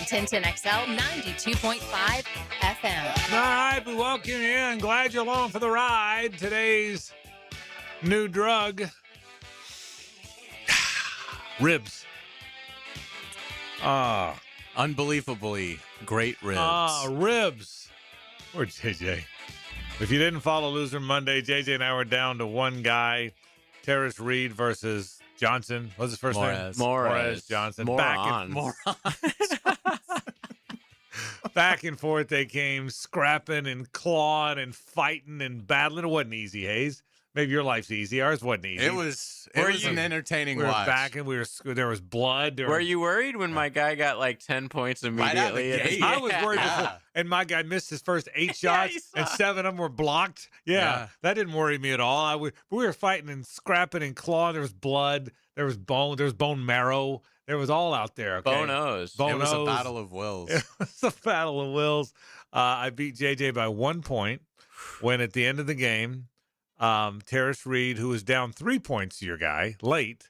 1010XL 92.5 FM. All right, we welcome you in. Glad you're along for the ride. Today's new drug, ribs. Unbelievably great ribs. Ribs. Poor JJ. If you didn't follow Loser Monday, JJ and I were down to one guy, Terrace Reed versus Johnson. What's his first name? Morez Johnson. Moron. Back and forth they came, scrapping and clawing and fighting and battling. It wasn't easy, Hayes. Maybe your life's easy. Ours wasn't easy. It was an entertaining watch. We were back and there was blood. Were you worried when my guy got like 10 points immediately? Right I was worried before, and my guy missed his first 8 shots, and 7 of them were blocked. Yeah, that didn't worry me at all. We were fighting and scrapping and clawing. There was blood. There was bone marrow. There was all out there. Okay? Bonos. It was a battle of wills. It was a battle of wills. I beat JJ by 1 point. When at the end of the game, Terrace Reed, who was down 3 points to your guy, late.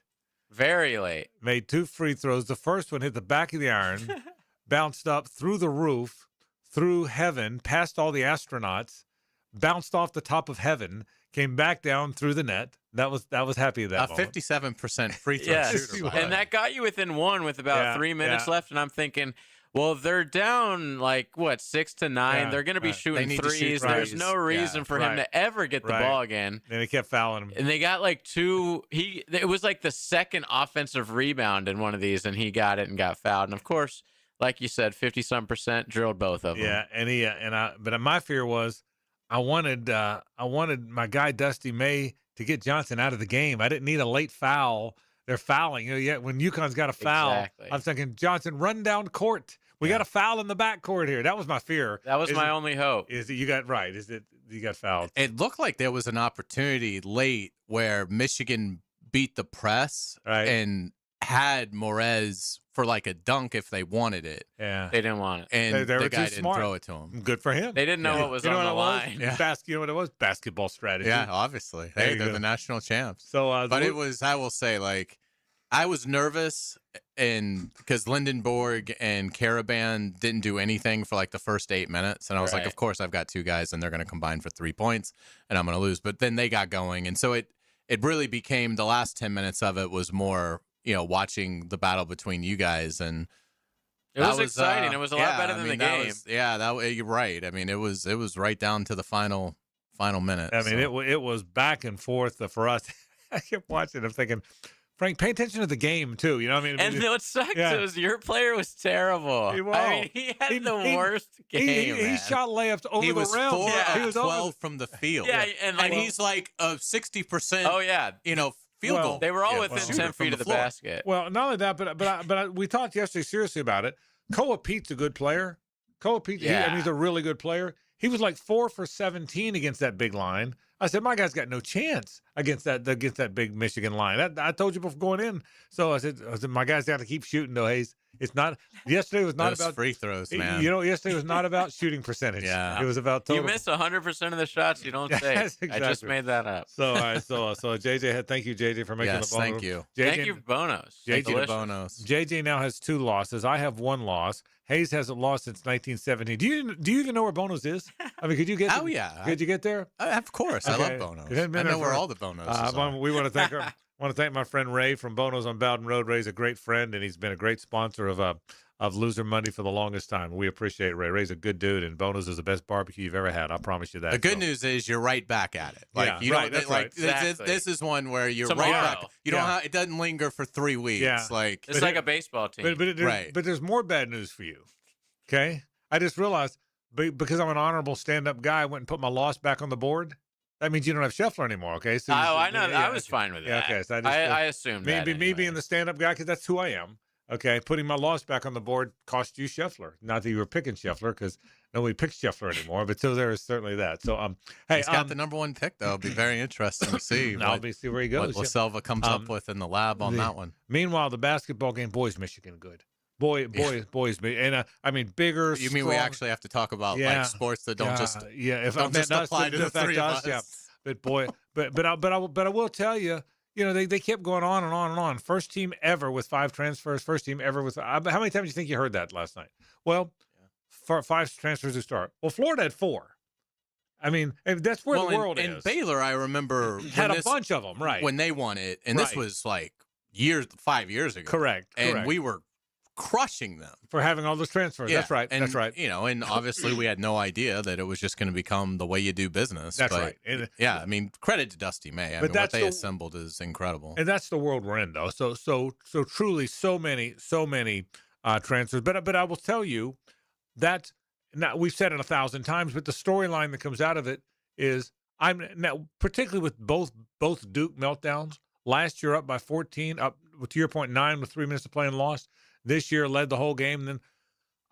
Very late. Made 2 free throws. The first one hit the back of the iron, bounced up through the roof, through heaven, past all the astronauts, bounced off the top of heaven, came back down through the net. That was happy at that moment. 57% free throw shooter. And that got you within 1 with about 3 minutes left. And I'm thinking, well, they're down like 6 to 9. Yeah, they're going to be shooting to threes. shoot There's threes. no reason for him to ever get the ball again. And they kept fouling him. And they got like 2. It was like the second offensive rebound in one of these, and he got it and got fouled. And of course, like you said, 50-some% drilled both of them. Yeah, but my fear was, I wanted my guy Dusty May to get Johnson out of the game. I didn't need a late foul. They're fouling. When Uconn's got a foul, Exactly. I'm thinking, Johnson, run down court. We got a foul in the backcourt here. That was my fear. That was my only hope. Is that you got fouled? It looked like there was an opportunity late where Michigan beat the press and had Morez for like a dunk if they wanted it. Yeah. They didn't want it. And They were the guy too didn't smart. throw it to him. Good for him. They didn't know what was on the line. You know what it was? Basketball strategy. Yeah, obviously. There Hey, you they're go. the national champs. So, But it was, I will say, like, I was nervous because Lindenborg and Caravan didn't do anything for like the first 8 minutes. And I was like, of course, I've got 2 guys and they're going to combine for 3 points and I'm going to lose. But then they got going. And so it really became, the last 10 minutes of it was more, watching the battle between you guys. And It was exciting. It was a lot better than the game. You're right. I mean, it was right down to the final minute. I mean, it was back and forth for us. I kept watching. I'm thinking, Frank, pay attention to the game too. You know what I mean? And what sucks was your player was terrible. He was. I mean, he had the worst game. He shot layups over he the was rim. 4 He of was 12 from the field. Yeah, and he's like a 60%. Oh yeah, field goal. They were all within 10 feet of the basket. Well, not only that, but we talked yesterday seriously about it. Koa Pete's a good player. Koa Pete, he's a really good player. He was like 4 for 17 against that big line. I said, my guy's got no chance against that big Michigan line. I told you before going in. So I said, my guy's got to keep shooting though, Hayes. It's not. Yesterday was not about free throws, man. Yesterday was not about shooting percentage. Yeah, it was about total. You miss 100% of the shots you don't take. Exactly. I just made that up. So JJ thank you, JJ, for making the ball. Thank you. Thank you, Bonos. JJ now has 2 losses. I have 1 loss. Hayes hasn't lost since 1970. Do you even know where Bonos is? I mean, could you get? Oh yeah. Could you get there? Of course, Okay. I love Bonos. I know where all the Bonos are. We want to thank her. Want to thank my friend Ray from Bonos on Bowden Road. Ray's a great friend, and he's been a great sponsor of Loser Monday for the longest time. We appreciate Ray. Ray's a good dude, and Bonos is the best barbecue you've ever had. I promise you that. The good news is you're right back at it. Like this is one where you're Tomorrow. right back. You don't have, it doesn't linger for 3 weeks. Yeah. It's like a baseball team. But there's more bad news for you. Okay, I just realized because I'm an honorable stand-up guy, I went and put my loss back on the board. That means you don't have Scheffler anymore, okay? So I know. I was fine with that. Okay, so I assumed that. Me being the stand-up guy, because that's who I am. Okay, putting my loss back on the board cost you Scheffler. Not that you were picking Scheffler, because nobody picks Scheffler anymore. But so there is certainly that. So hey, he's got the number 1 pick though. It'll be very interesting to see. See where he goes. What LaSelva comes up with in the lab on that one. Meanwhile, the basketball game, boys, Michigan good. Boys, and I mean bigger. You mean we actually have to talk about like sports that don't just if don't just apply to the 3 of us? Yeah, but I will tell you, they kept going on and on and on. First team ever with 5 transfers. First team ever with. How many times do you think you heard that last night? Well, 5 transfers to start. Well, Florida had 4. I mean, that's where the world is. And Baylor, I remember had a bunch of them, right? When they won it, and this was like 5 years ago. Correct. And we were crushing them for having all those transfers. Yeah. That's right. And, that's right. And obviously we had no idea that it was just going to become the way you do business. That's but, right. And, yeah, I mean, credit to Dusty May. I mean, what they assembled is incredible. And that's the world we're in, though. So truly, so many transfers. But I will tell you that now we've said it 1,000 times, but the storyline that comes out of it is particularly with both Duke meltdowns. Last year up by 14, up to your point 9 with 3 minutes to play and lost. This year led the whole game. And then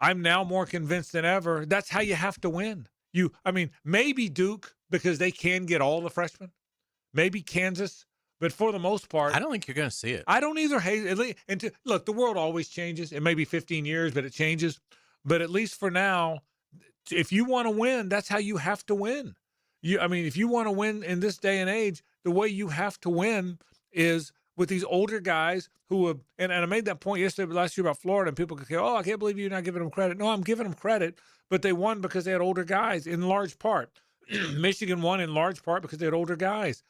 I'm now more convinced than ever that's how you have to win. Maybe Duke because they can get all the freshmen. Maybe Kansas, but for the most part, I don't think you're going to see it. I don't either. Look, the world always changes. It may be 15 years, but it changes. But at least for now, if you want to win, that's how you have to win. If you want to win in this day and age, the way you have to win is with these older guys who have, and I made that point last year about Florida, and people could say, I can't believe you're not giving them credit. No, I'm giving them credit, but they won because they had older guys in large part. Michigan won in large part because they had older guys.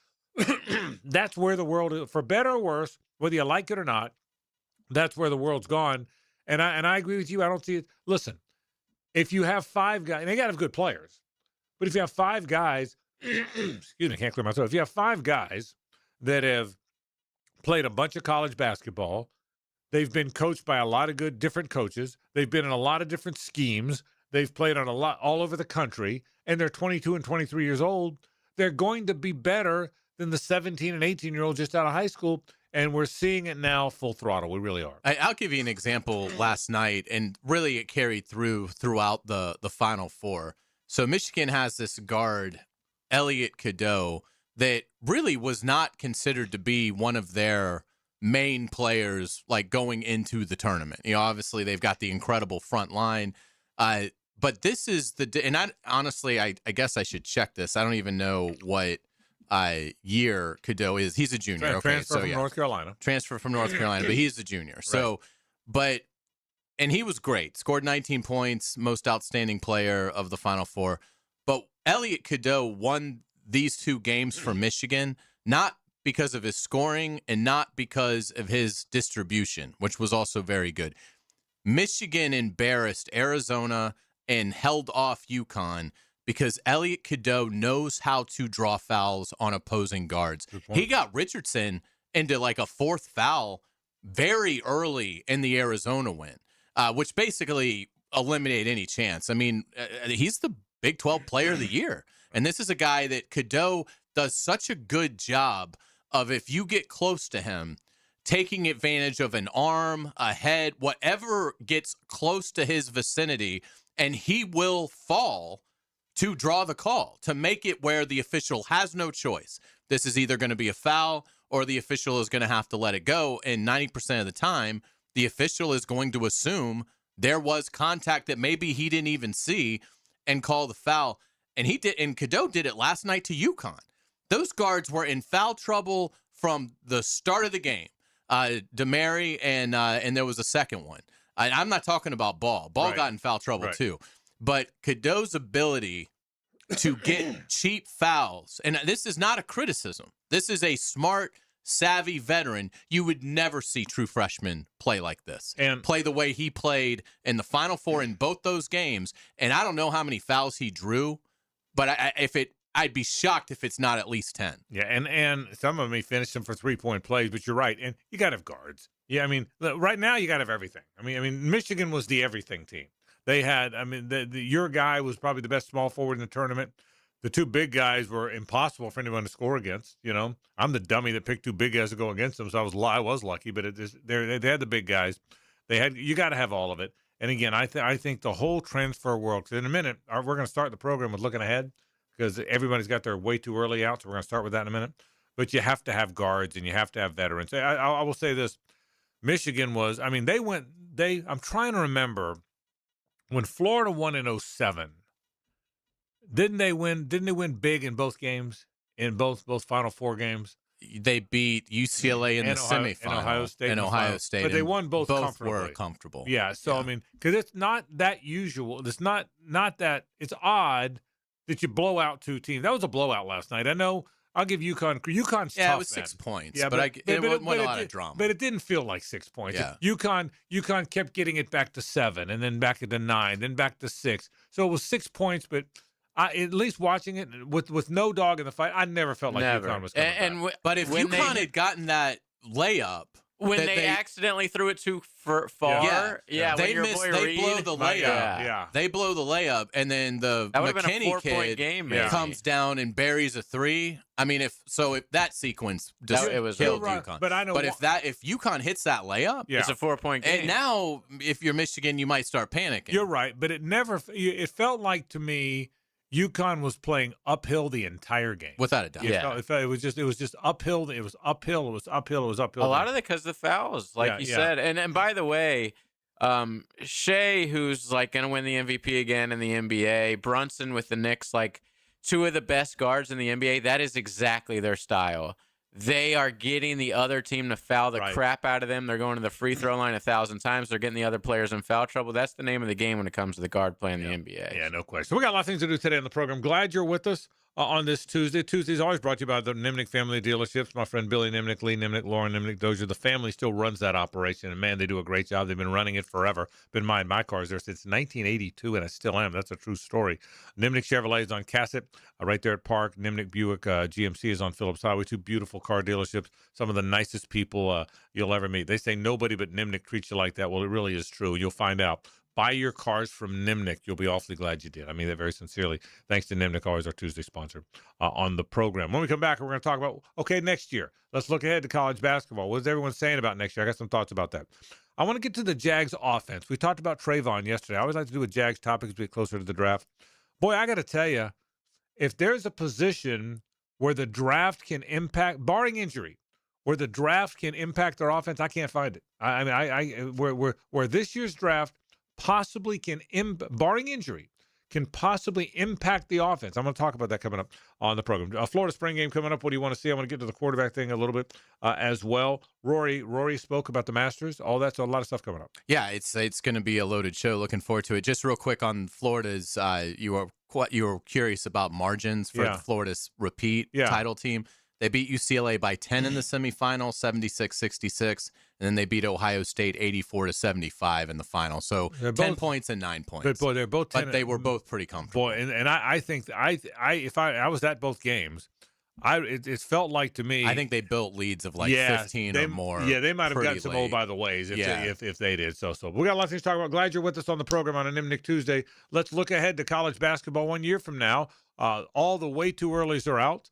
That's where the world is, for better or worse, whether you like it or not, that's where the world's gone. And I agree with you. I don't see it. Listen, if you have 5 guys, and they got to have good players, but if you have 5 guys, excuse me, I can't clear my throat. If you have 5 guys that have played a bunch of college basketball, they've been coached by a lot of good different coaches, they've been in a lot of different schemes, they've played on a lot all over the country, and they're 22 and 23 years old, they're going to be better than the 17 and 18-year-olds just out of high school. And we're seeing it now full throttle. We really are. I'll give you an example last night, and really it carried throughout the Final Four. So Michigan has this guard, Elliot Cadeau, that really was not considered to be one of their main players like going into the tournament. Obviously they've got the incredible front line. But this is and I guess I should check this. I don't even know what year Cadeau is. He's a junior. Transfer from North Carolina. Transfer from North Carolina, but he's a junior. So, and he was great. Scored 19 points, most outstanding player of the Final Four. But Elliot Cadeau won these 2 games for Michigan, not because of his scoring and not because of his distribution, which was also very good. Michigan embarrassed Arizona and held off Uconn because Elliot Cadeau knows how to draw fouls on opposing guards. He got Richardson into like a 4th foul very early in the Arizona win, which basically eliminated any chance. I mean, he's the Big 12 Player of the Year. And this is a guy that Cadeau does such a good job of, if you get close to him, taking advantage of an arm, a head, whatever gets close to his vicinity, and he will fall to draw the call, to make it where the official has no choice. This is either going to be a foul or the official is going to have to let it go. And 90% of the time, the official is going to assume there was contact that maybe he didn't even see and call the foul. And he did, and Cadeau did it last night to Uconn. Those guards were in foul trouble from the start of the game. DeMary and there was a second one. I'm not talking about Ball. Ball got in foul trouble too. But Cadeau's ability to get cheap fouls, and this is not a criticism. This is a smart, savvy veteran. You would never see true freshmen play like this and play the way he played in the Final Four in both those games. And I don't know how many fouls he drew, but I'd be shocked if it's not at least 10. Yeah, and some of them he finished them for 3-point plays, but you're right. And you got to have guards. Yeah, I mean, right now you got to have everything. I mean, Michigan was the everything team. They had, your guy was probably the best small forward in the tournament. The 2 big guys were impossible for anyone to score against. I'm the dummy that picked 2 big guys to go against them, so I was lucky. But they had the big guys. You got to have all of it. And again, I think the whole transfer world. 'Cause in a minute, we're going to start the program with looking ahead because everybody's got their way too early out. So we're going to start with that in a minute. But you have to have guards and you have to have veterans. I will say this: Michigan was. I'm trying to remember. When Florida won in 2007, didn't they win big in both games, in both Final Four games? they beat UCLA in the semifinal. And Ohio State. But they won both comfortably. Were comfortable. Yeah. So, I mean, because it's not that usual. It's not that – it's odd that you blow out two teams. That was a blowout last night. I know – I'll give UConn's tough. Yeah, it was 6 points, but it wasn't a lot of drama. But it didn't feel like 6 points. Yeah. UConn kept getting it back to 7, and then back to 9, then back to 6. So it was 6 points, but at least watching it with no dog in the fight, I never felt like UConn was coming back. But if UConn had gotten that layup, when they accidentally threw it too far, they missed. They blow the layup. They blow the layup, and then the McKinney kid comes down and buries a 3. I mean, if that sequence just killed UConn. But I know. But if UConn hits that layup, it's a 4-point game. And now, if you're Michigan, you might start panicking. You're right, but it felt like to me, UConn was playing uphill the entire game. Without a doubt. It was just uphill. It was uphill. A lot of it because of the fouls, like you said. And by the way, Shea, who's like going to win the MVP again in the NBA, Brunson with the Knicks, like 2 of the best guards in the NBA. That is exactly their style. They are getting the other team to foul the crap out of them. They're going to the free throw line 1,000 times. They're getting the other players in foul trouble. That's the name of the game when it comes to the guard play in the NBA. Yeah, no question. So we got a lot of things to do today on the program. Glad you're with us on this Tuesday. Tuesday's always brought to you by the Nimnick family dealerships. My friend Billy Nimnick, Lee Nimnick, Lauren Nimnick, Dozier. The family still runs that operation, and man, they do a great job. They've been running it forever. Been buying my cars there since 1982, and I still am. That's a true story. Nimnick Chevrolet is on Cassett, right there at Park. Nimnick Buick GMC is on Phillips Highway. 2 beautiful car dealerships. Some of the nicest people you'll ever meet. They say nobody but Nimnick treats you like that. Well, it really is true. You'll find out. Buy your cars from Nimnick. You'll be awfully glad you did. I mean that very sincerely. Thanks to Nimnick, always our Tuesday sponsor on the program. When we come back, we're going to talk about, next year. Let's look ahead to college basketball. What is everyone saying about next year? I got some thoughts about that. I want to get to the Jags offense. We talked about Trayvon yesterday. I always like to do a Jags topic as we get closer to the draft. Boy, I got to tell you, if there's a position where the draft can impact, barring injury, where the draft can impact their offense, I can't find it. Where this year's draft possibly can, barring injury, can possibly impact the offense. I'm going to talk about that coming up on the program. Florida spring game coming up. What do you want to see? I want to get to the quarterback thing a little bit as well. Rory spoke about the Masters. All that's a lot of stuff coming up. Yeah, it's going to be a loaded show. Looking forward to it. Just real quick on Florida's, you were curious about margins for Florida's repeat title team. They beat UCLA by 10 in the semifinal, 76-66, and then they beat Ohio State 84-75 in the final. So 10 points and 9 points. But boy, they're both 10. But they were both pretty comfortable. Boy, and I think if I was at both games, it felt like to me. I think they built leads of 15 or more. Yeah, they might have gotten some old by the ways if they did. So we got a lot of things to talk about. Glad you're with us on the program on a Nimnick Tuesday. Let's look ahead to college basketball 1 year from now. All the way too earlys are out.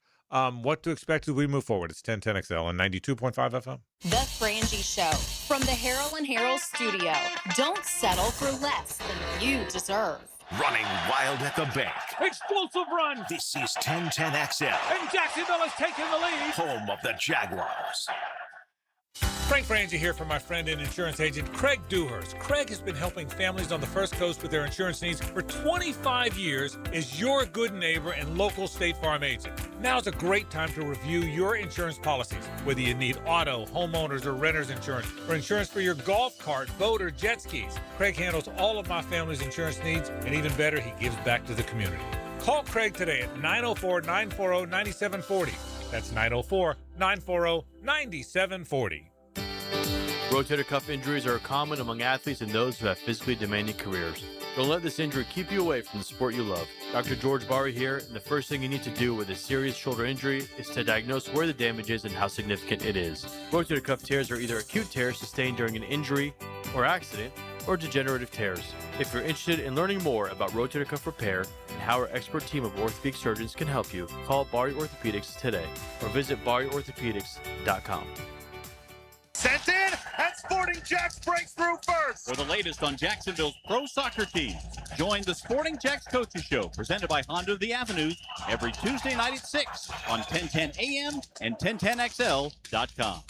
What to expect as we move forward. It's 1010XL and 92.5 FM. The Frangie Show from the Harrell and Harrell studio. Don't settle for less than you deserve. Running wild at the bank. Explosive run. This is 1010XL. And Jacksonville has taken the lead. Home of the Jaguars. Frank Frangie here from my friend and insurance agent Craig Dewhurst. Craig has been helping families on the First Coast with their insurance needs for 25 years as your good neighbor and local State Farm agent. Now's a great time to review your insurance policies, whether you need auto, homeowners, or renter's insurance, or insurance for your golf cart, boat, or jet skis. Craig handles all of my family's insurance needs, and even better, he gives back to the community. Call Craig today at 904-940-9740. That's 904-940-9740. Rotator cuff injuries are common among athletes and those who have physically demanding careers. Don't let this injury keep you away from the sport you love. Dr. George Barry here, and the first thing you need to do with a serious shoulder injury is to diagnose where the damage is and how significant it is. Rotator cuff tears are either acute tears sustained during an injury or accident, or degenerative tears. If you're interested in learning more about rotator cuff repair and how our expert team of orthopedic surgeons can help you, call Barry Orthopedics today or visit barryorthopedics.com. Sent in, and Sporting Jacks breaks through first. For the latest on Jacksonville's pro soccer team, join the Sporting Jacks Coaches Show, presented by Honda of the Avenues, every Tuesday night at 6 on 1010 AM and 1010XL.com.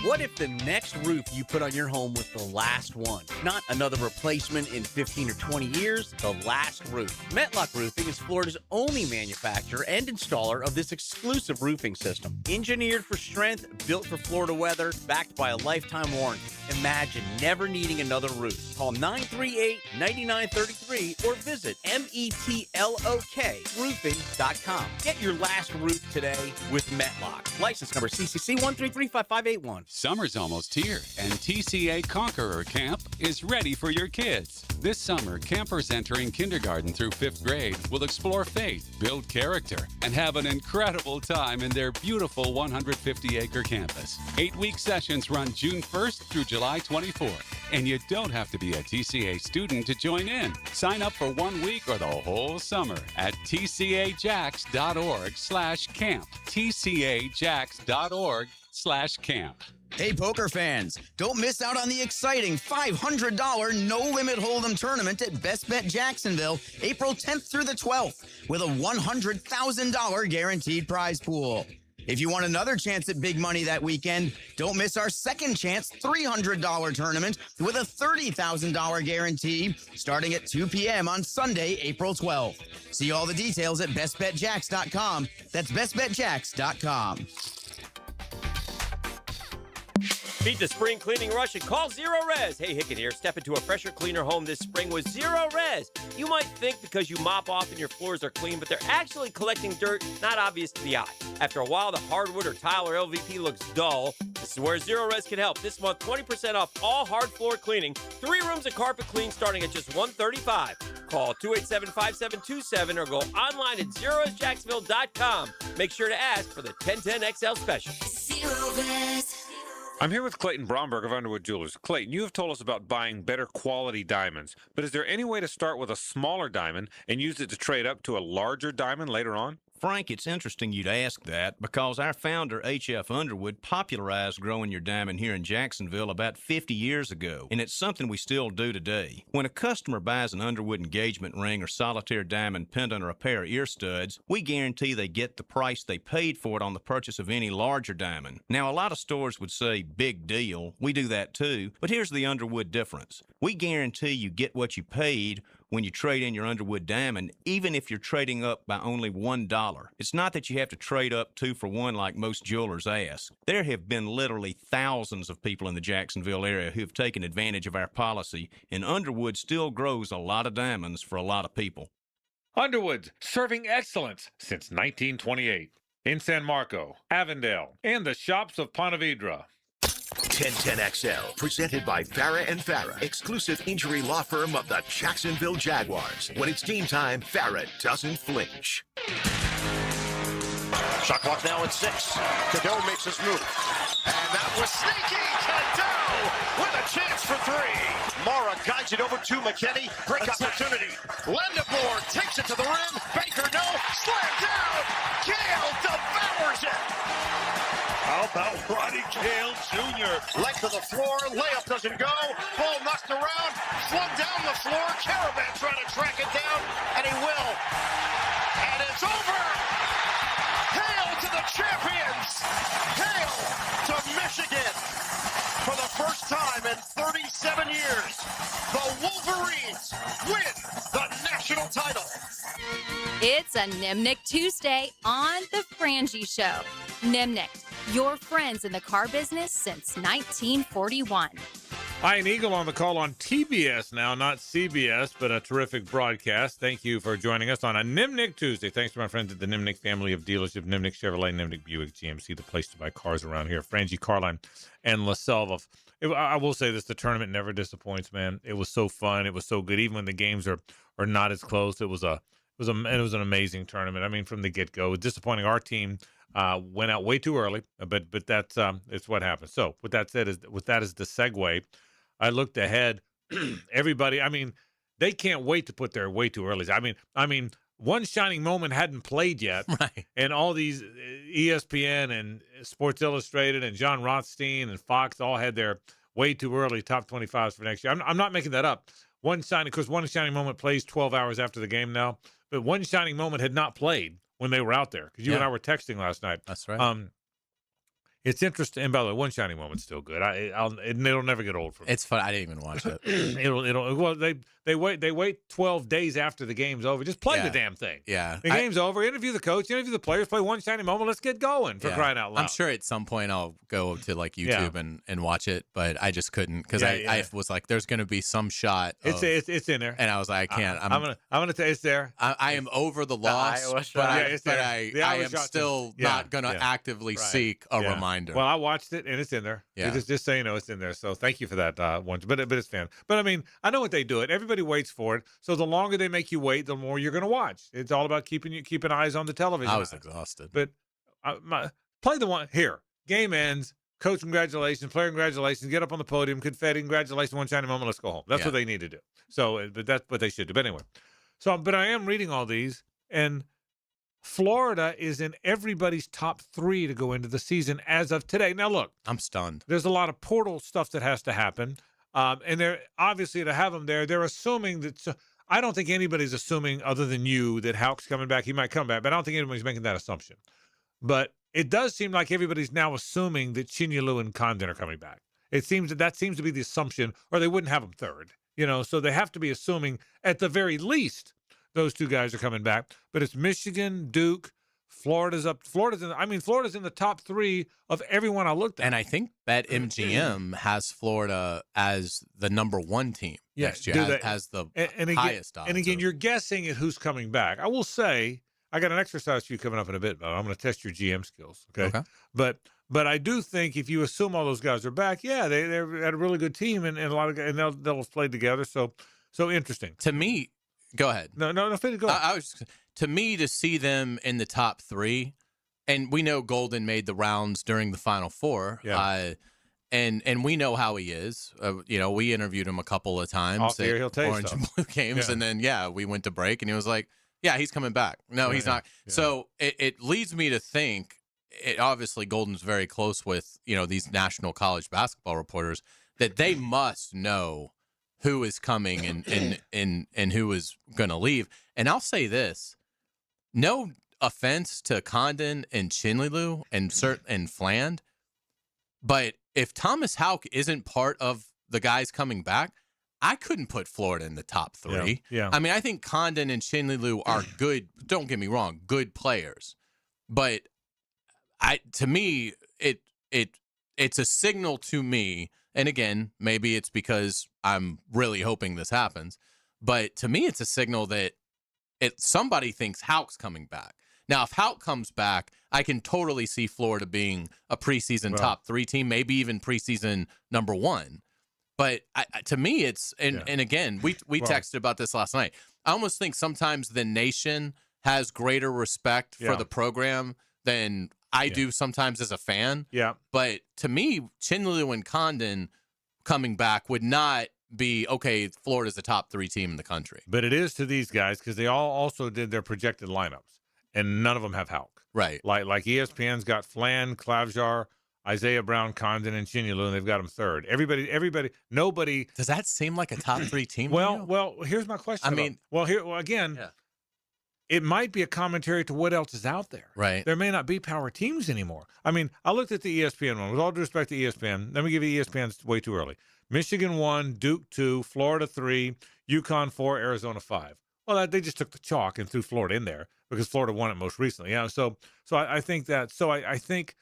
What if the next roof you put on your home was the last one? Not another replacement in 15 or 20 years, the last roof. Metlock Roofing is Florida's only manufacturer and installer of this exclusive roofing system. Engineered for strength, built for Florida weather, backed by a lifetime warranty. Imagine never needing another roof. Call 938-9933 or visit metlokroofing.com. Get your last roof today with Metlock. License number CCC 1335581. Summer's almost here, and TCA Conqueror Camp is ready for your kids. This summer, campers entering kindergarten through 5th grade will explore faith, build character, and have an incredible time in their beautiful 150-acre campus. 8-week sessions run June 1st through July 24th, and you don't have to be a TCA student to join in. Sign up for 1 week or the whole summer at tcajax.org/camp. tcajax.org/camp. Hey, poker fans, don't miss out on the exciting $500 no-limit hold'em tournament at Best Bet Jacksonville, April 10th through the 12th, with a $100,000 guaranteed prize pool. If you want another chance at big money that weekend, don't miss our second chance $300 tournament with a $30,000 guarantee starting at 2 p.m. on Sunday, April 12th. See all the details at bestbetjax.com. That's bestbetjax.com. Beat the spring cleaning rush and call Zero Res. Hey, Hickett here. Step into a fresher, cleaner home this spring with Zero Res. You might think because you mop off and your floors are clean, but they're actually collecting dirt not obvious to the eye. After a while, the hardwood or tile or LVP looks dull. This is where Zero Res can help. This month, 20% off all hard floor cleaning. 3 rooms of carpet clean starting at just $135. Call 287-5727 or go online at zeroresjacksonville.com. Make sure to ask for the 1010XL special. Zero Res. I'm here with Clayton Bromberg of Underwood Jewelers. Clayton, you have told us about buying better quality diamonds, but is there any way to start with a smaller diamond and use it to trade up to a larger diamond later on? Frank, it's interesting you'd ask that because our founder, H.F. Underwood, popularized growing your diamond here in Jacksonville about 50 years ago, and it's something we still do today. When a customer buys an Underwood engagement ring or solitaire diamond pendant or a pair of ear studs, we guarantee they get the price they paid for it on the purchase of any larger diamond. Now, a lot of stores would say, big deal. We do that too, but here's the Underwood difference. We guarantee you get what you paid when you trade in your Underwood diamond, even if you're trading up by only $1. It's not that you have to trade up 2 for 1 like most jewelers ask. There have been literally thousands of people in the Jacksonville area who have taken advantage of our policy, and Underwood still grows a lot of diamonds for a lot of people. Underwood, serving excellence since 1928. In San Marco, Avondale, and the shops of Ponte Vedra. 1010XL, presented by Farah & Farah, exclusive injury law firm of the Jacksonville Jaguars. When it's game time, Farah doesn't flinch. Shot clock now at 6. Cadeau makes his move. And that was sneaky. Cadeau with a chance for 3. Mara guides it over to McKinney. Break opportunity. Lendemore takes it to the rim. Baker, no. Slam down. Gale devours it. How about Roddy Gale Jr.? Length of the floor. Layup doesn't go. Ball knocked around. Flung down the floor. Caravan trying to track it down. And he will. And it's over. Hail to the champions! Hail to Michigan! For the first time in 37 years, the Wolverines win the national title. It's a Nimnick Tuesday on The Frangie Show. Nimnick, your friends in the car business since 1941. Ian Eagle on the call on TBS now, not CBS, but a terrific broadcast. Thank you for joining us on a Nimnick Tuesday. Thanks to my friends at the Nimnick family of dealership, Nimnick Chevrolet, Nimnick Buick GMC, the place to buy cars around here. Frangie, Carline, and LaSalva. I will say this, the tournament never disappoints, man. It was so fun. It was so good. Even when the games are not as close, it was an amazing tournament. I mean, from the get-go. Disappointing our team. Went out way too early, but that's it's what happened. So with that said, with that as the segue, I looked ahead. Everybody, I mean, they can't wait to put their way too early. I mean, One Shining Moment hadn't played yet, right? And all these ESPN and Sports Illustrated and John Rothstein and Fox all had their way too early top 25s for next year. I'm not making that up. One Shining Moment plays 12 hours after the game now, but One Shining Moment had not played when they were out there because you and I were texting last night. That's right. It's interesting. And by the way, One Shiny Moment's still good. It'll never get old for me. It's fun. I didn't even watch it. Well, they wait 12 days after the game's over. Just play the damn thing. Yeah. The game's over. Interview the coach. Interview the players. Play One Shiny Moment. Let's get going for crying out loud. I'm sure at some point I'll go to like YouTube and watch it, but I just couldn't because I was like, there's going to be some shot. It's in there, and I was like, I can't. I'm gonna tell you it's there. I am over the loss, but I am still not going to actively seek a reminder. Well, I watched it and it's in there. Yeah. Just so you know, it's in there. So thank you for that one. But it's fan. But I mean, I know what they do. Everybody waits for it. So the longer they make you wait, the more you're going to watch. It's all about keeping eyes on the television. I was exhausted. But play the one here. Game ends. Coach, congratulations. Player, congratulations. Get up on the podium. Confetti, congratulations. One Shiny Moment. Let's go home. That's what they need to do. So, but that's what they should do. But anyway, but I am reading all these, and Florida is in everybody's top 3 to go into the season as of today. Now, look. I'm stunned. There's a lot of portal stuff that has to happen. And they're obviously to have them there, they're assuming that I don't think anybody's assuming other than you that Houck's coming back. He might come back, but I don't think anybody's making that assumption. But it does seem like everybody's now assuming that Chinyelu and Condon are coming back. It seems that seems to be the assumption, or they wouldn't have them third. So they have to be assuming at the very least those 2 guys are coming back. But it's Michigan, Duke, Florida's up. Florida's in the top 3 of everyone I looked at. And I think BetMGM has Florida as the number 1 team next year, as the highest odds. And again, you're guessing at who's coming back. I will say, I got an exercise for you coming up in a bit, but I'm going to test your GM skills. Okay. But I do think if you assume all those guys are back, they're at a really good team and a lot of and they'll have played together. So interesting. To me, go ahead. No, go. To me, to see them in the top 3, and we know Golden made the rounds during the Final Four. Yeah. And we know how he is. We interviewed him a couple of times Off the air, he'll tell you Orange stuff. and Blue games, and then we went to break, and he was like, "Yeah, he's coming back." No, he's not. Yeah. So it leads me to think. Obviously, Golden's very close with these national college basketball reporters that they must know who is coming and who is going to leave. And I'll say this: no offense to Condon and Chinlelu and Fland, but if Thomas Houck isn't part of the guys coming back, I couldn't put Florida in the top 3. Yeah. I mean, I think Condon and Chinlelu are good. Don't get me wrong, good players, but to me, it's a signal to me. And again, maybe it's because I'm really hoping this happens, but to me, it's a signal that somebody thinks Houck's coming back. Now, if Houck comes back, I can totally see Florida being a preseason top 3 team, maybe even preseason number 1. But to me, it's and again, we texted about this last night. I almost think sometimes the nation has greater respect for the program than I do sometimes as a fan. Yeah. But to me, Chinlelu and Condon coming back would not be okay. Florida's the top 3 team in the country. But it is to these guys because they all also did their projected lineups, and none of them have Houck. Right. Like ESPN's got Flan, Klavjar, Isaiah Brown, Condon, and Chinyelu, and they've got them third. Nobody. Does that seem like a top 3 team? Well, here's my question. Again, it might be a commentary to what else is out there. Right. There may not be power teams anymore. I mean, I looked at the ESPN one. With all due respect to ESPN, let me give you ESPN's way too early. Michigan 1, Duke 2, Florida 3, Uconn 4, Arizona 5. Well, they just took the chalk and threw Florida in there because Florida won it most recently. Yeah. So I think that. So I think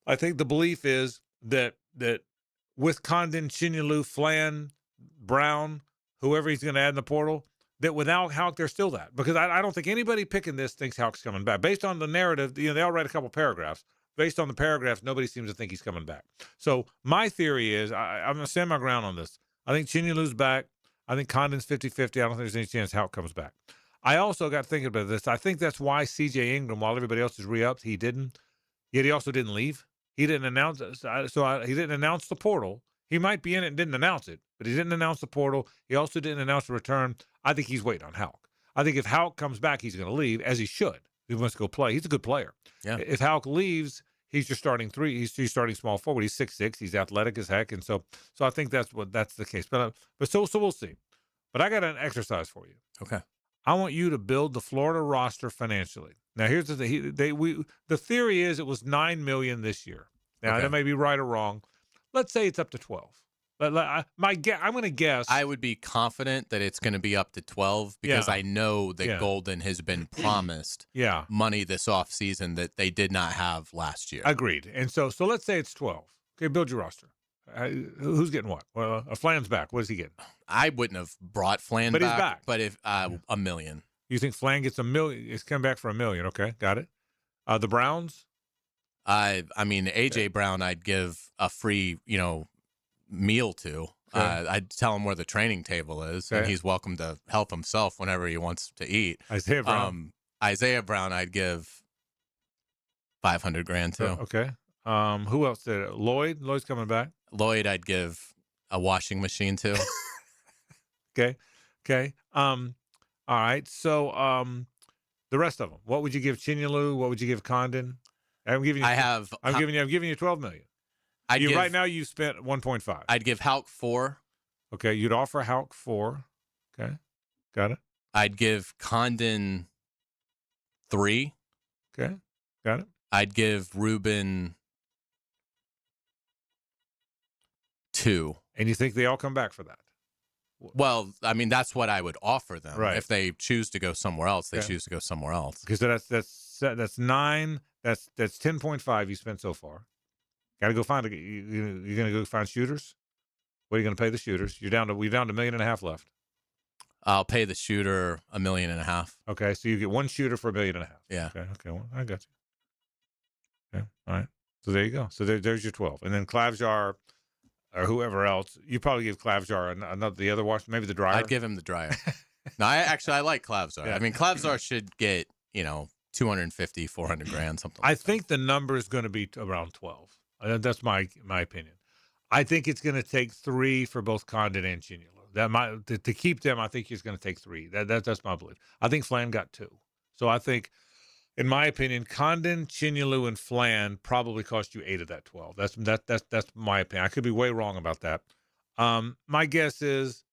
the belief is that with Condon, Chinyelu, Flan, Brown, whoever he's going to add in the portal, that without Houck, they're still that. Because I don't think anybody picking this thinks Houck's coming back. Based on the narrative, they all write a couple paragraphs. Based on the paragraphs, nobody seems to think he's coming back. So my theory is, I'm going to stand my ground on this. I think Chinyelu's back. I think Condon's 50-50. I don't think there's any chance Houck comes back. I also got thinking about this. I think that's why C.J. Ingram, while everybody else is re-upped, he didn't. Yet he also didn't leave. He didn't announce it. He didn't announce the portal. He might be in it and didn't announce it, but he didn't announce the portal. He also didn't announce the return. I think he's waiting on Houck. I think if Houck comes back, he's going to leave, as he should. He wants to go play. He's a good player. Yeah. If Houck leaves, he's your starting 3. He's starting small forward. He's 6'6". He's athletic as heck, and so I think that's the case. But so we'll see. But I got an exercise for you. Okay. I want you to build the Florida roster financially. Now, here's the thing. The theory is it was $9 million this year. Now, Okay. that may be right or wrong. Let's say it's up to 12. I'm going to guess. I would be confident that it's going to be up to 12 because Yeah. I know that Yeah. Golden has been promised Yeah. money this offseason that they did not have last year. Agreed. And so let's say it's 12. Okay, build your roster. Who's getting what? Well, Flan's back. What is he getting? I wouldn't have brought Flan But he's back, back. but if $1 million. You think Flan gets $1 million? It's coming back for $1 million. Okay, got it. The Browns? I mean, A.J. Brown, I'd give a free, meal to. Okay. I'd tell him where the training table is, and Okay. he's welcome to help himself whenever he wants to eat. Isaiah Brown. Isaiah Brown, I'd give $500,000 to. Okay. Who else did it? Lloyd? Lloyd's coming back. Lloyd, I'd give a washing machine to. Okay. All right. So the rest of them. What would you give Chinyalu? What would you give Condon? I'm giving you 12 million. Right now you spent 1.5. I'd give Hauk 4. Okay, you'd offer Hauk 4. Okay. Got it. I'd give Condon 3. Okay. Got it. I'd give Ruben 2. And you think they all come back for that? Well, I mean, that's what I would offer them. Right. If they choose to go somewhere else, they Okay. choose to go somewhere else. Because that's 9. That's 10.5 you spent so far. Got to go find you're going to go find shooters. What are you going to pay the shooters? We're down to $1.5 million left. I'll pay the shooter $1.5 million. Okay, so you get one shooter for $1.5 million. Yeah. Okay. Well, I got you. Okay. All right. So there you go. So there's your 12, and then Klavjar or whoever else. You probably give Klavjar another the other wash, maybe the dryer. I'd give him the dryer. No, I like Klavzar. Yeah. I mean, Klavzar should get $250,000, $400,000, something. I think the number is going to be around 12. That's my opinion. I think it's going to take 3 for both Condon and Chinyalu. To keep them, I think it's going to take 3. That's my belief. I think Flan got 2. So I think, in my opinion, Condon, Chinyalu, and Flan probably cost you 8 of that 12. That's my opinion. I could be way wrong about that. My guess is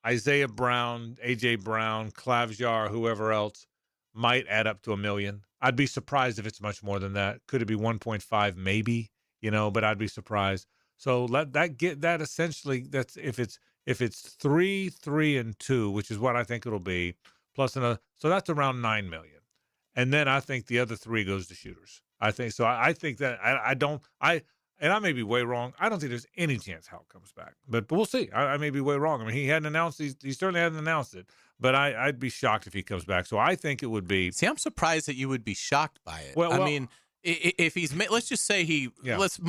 Isaiah Brown, A.J. Brown, Klavjar, whoever else might add up to $1 million. I'd be surprised if it's much more than that. Could it be 1.5? Maybe, but I'd be surprised. So let that get that essentially. That's if it's 3, 3, and 2, which is what I think it'll be, plus another. So that's around $9 million, and then I think the other 3 goes to shooters. I think so. I think that and I may be way wrong. I don't think there's any chance Hal comes back, but we'll see. I may be way wrong. I mean, he hadn't announced. He certainly hadn't announced it, but I'd be shocked if he comes back. So I think it would be. See, I'm surprised that you would be shocked by it. Well, I mean, if he's, let's just say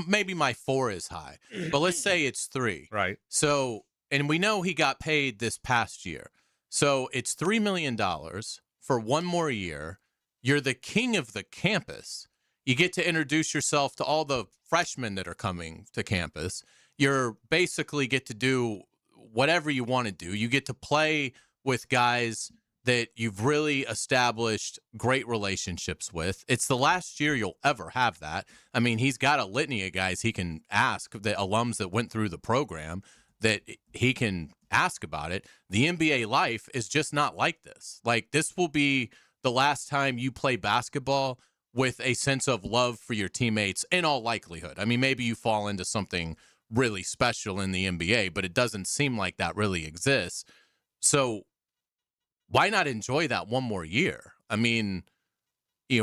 maybe my 4 is high, but let's say it's 3. Right. So, and we know he got paid this past year. So it's $3 million for 1 more year. You're the king of the campus. You get to introduce yourself to all the freshmen that are coming to campus. You're basically get to do whatever you want to do. You get to play with guys that you've really established great relationships with. It's the last year you'll ever have that. I mean, he's got a litany of guys he can ask, the alums that went through the program, that he can ask about it. The NBA life is just not like this. Like, this will be the last time you play basketball with a sense of love for your teammates in all likelihood. I mean, maybe you fall into something really special in the NBA, but it doesn't seem like that really exists. So why not enjoy that 1 more year? I mean, the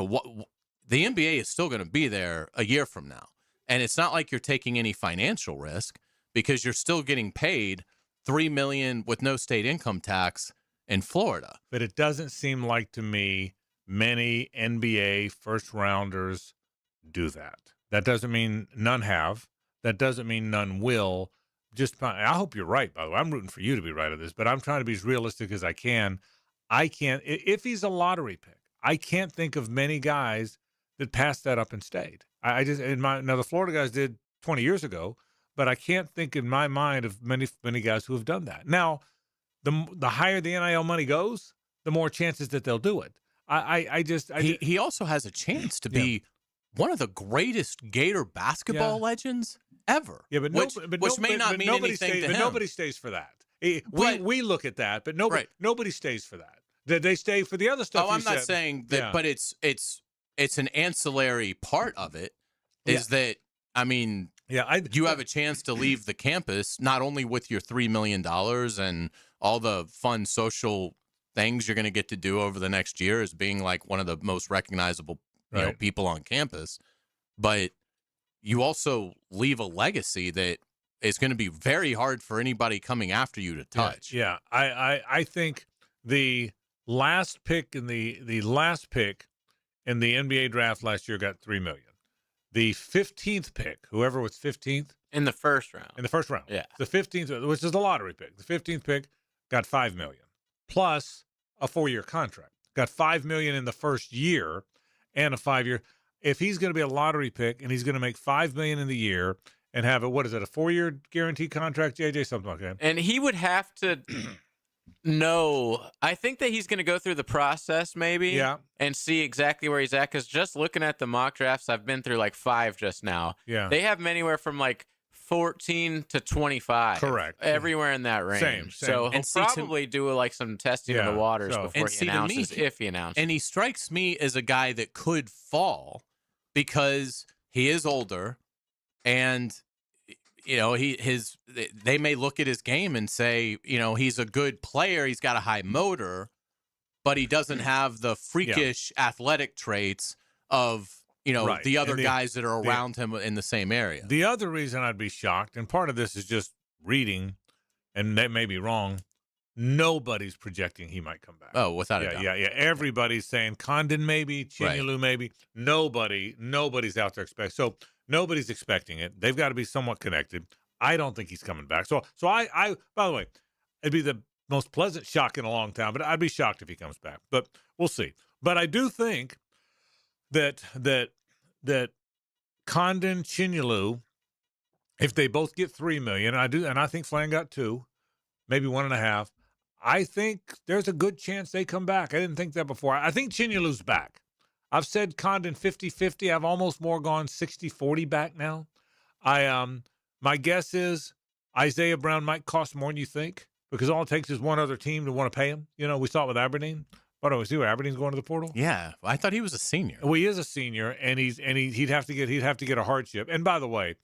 NBA is still going to be there a year from now. And it's not like you're taking any financial risk because you're still getting paid $3 million with no state income tax in Florida. But it doesn't seem like to me many NBA first rounders do that. That doesn't mean none have. That doesn't mean none will. I hope you're right, by the way. I'm rooting for you to be right on this, but I'm trying to be as realistic as I can. I can't, if he's a lottery pick, I can't think of many guys that passed that up and stayed. Now the Florida guys did 20 years ago, but I can't think in my mind of many guys who have done that. Now, the higher the NIL money goes, the more chances that they'll do it. He also has a chance to be one of the greatest Gator basketball legends ever. Yeah, but which may not mean anything to him. But nobody stays for that. We look at that, but nobody stays for that. They stay for the other stuff. Oh, I'm not saying that, but it's an ancillary part of it. Is that I mean, you have a chance to leave the campus not only with your $3 million and all the fun social things you're going to get to do over the next year as being like one of the most recognizable people on campus, but you also leave a legacy that is going to be very hard for anybody coming after you to touch. Yeah. I think the last pick in the NBA draft last year got $3 million. The 15th pick, whoever was 15th in the first round. Yeah. The 15th, which is the lottery pick. The 15th pick got $5 million plus a 4-year contract. Got $5 million in the first year and a 5-year. If he's going to be a lottery pick and he's going to make $5 million in the year and have a 4-year guaranteed contract, JJ, something like that. And he would have to know. I think that he's going to go through the process maybe and see exactly where he's at, because just looking at the mock drafts, I've been through like 5 just now. Yeah. They have him anywhere from like 14 to 25. Correct. Everywhere in that range. Same. So he'll probably do like some testing of the waters before he announces, if he announces. And he strikes me as a guy that could fall because he is older, and they may look at his game and say, he's a good player, he's got a high motor, but he doesn't have the freakish athletic traits of the other guys that are around him in the same area. The other reason I'd be shocked, and part of this is just reading, and they may be wrong, nobody's projecting he might come back. Oh, without a doubt. Yeah. Everybody's saying Condon maybe, Chinyalu maybe. Nobody's out there expecting. So nobody's expecting it. They've got to be somewhat connected. I don't think he's coming back. So I by the way, it'd be the most pleasant shock in a long time, but I'd be shocked if he comes back. But we'll see. But I do think that Condon, Chinyalu, if they both get $3 million, and I think Flan got 2, maybe 1.5. I think there's a good chance they come back. I didn't think that before. I think Chinyalu's back. I've said Condon 50-50. I've almost more gone 60-40 back now. My guess is Isaiah Brown might cost more than you think, because all it takes is one other team to want to pay him. We saw it with Aberdeen. What do we see? Aberdeen's going to the portal? Yeah, I thought he was a senior. Well, he is a senior, and he'd have to get a hardship. And by the way,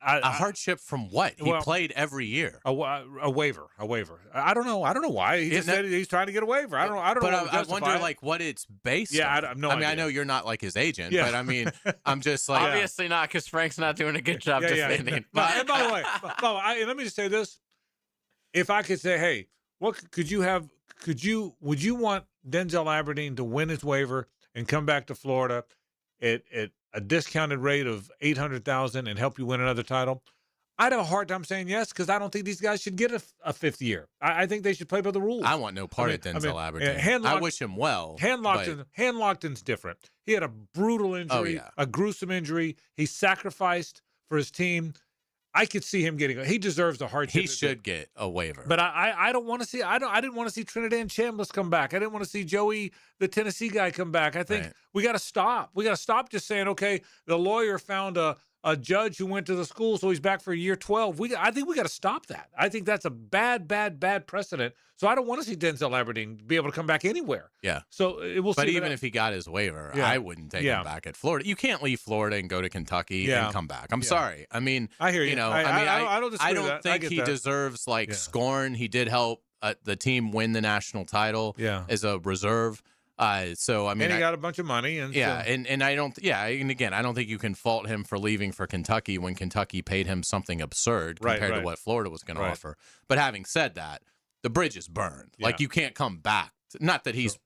a hardship from what? He played every year. A waiver. I don't know why. He just said he's trying to get a waiver. I don't know. But I wonder like what it's based on. I have no idea. I know you're not like his agent, but I mean, I'm just like obviously not, because Frank's not doing a good job defending. And by the way, let me just say this: if I could say, hey, what would you want Denzel Aberdeen to win his waiver and come back to Florida at a discounted rate of $800,000 and help you win another title? I'd have a hard time saying yes, because I don't think these guys should get a 5th year. I think they should play by the rules. I want no part of Denzel Aberdeen. I wish him well. Hand-Lockton's different. He had a brutal injury, a gruesome injury. He sacrificed for his team. I could see him getting. He deserves a hardship. He should get a waiver. But I don't want to see. I didn't want to see Trinidad Chambliss come back. I didn't want to see Joey, the Tennessee guy, come back. I think we got to stop. We got to stop just saying, okay, the lawyer found a judge who went to the school, so he's back for year 12. I think we got to stop that. I think that's a bad precedent. So I don't want to see Denzel Aberdeen be able to come back anywhere. Yeah. So we'll see. But even if he got his waiver, I wouldn't take him back at Florida. You can't leave Florida and go to Kentucky and come back. I'm sorry. I mean, I hear you. I don't think he deserves scorn. He did help the team win the national title as a reserve. So I mean, and he got a bunch of money, and and I don't, and again, I don't think you can fault him for leaving for Kentucky when Kentucky paid him something absurd compared to what Florida was going to offer. But having said that, the bridge is burned. Like you can't come back. Not that he's.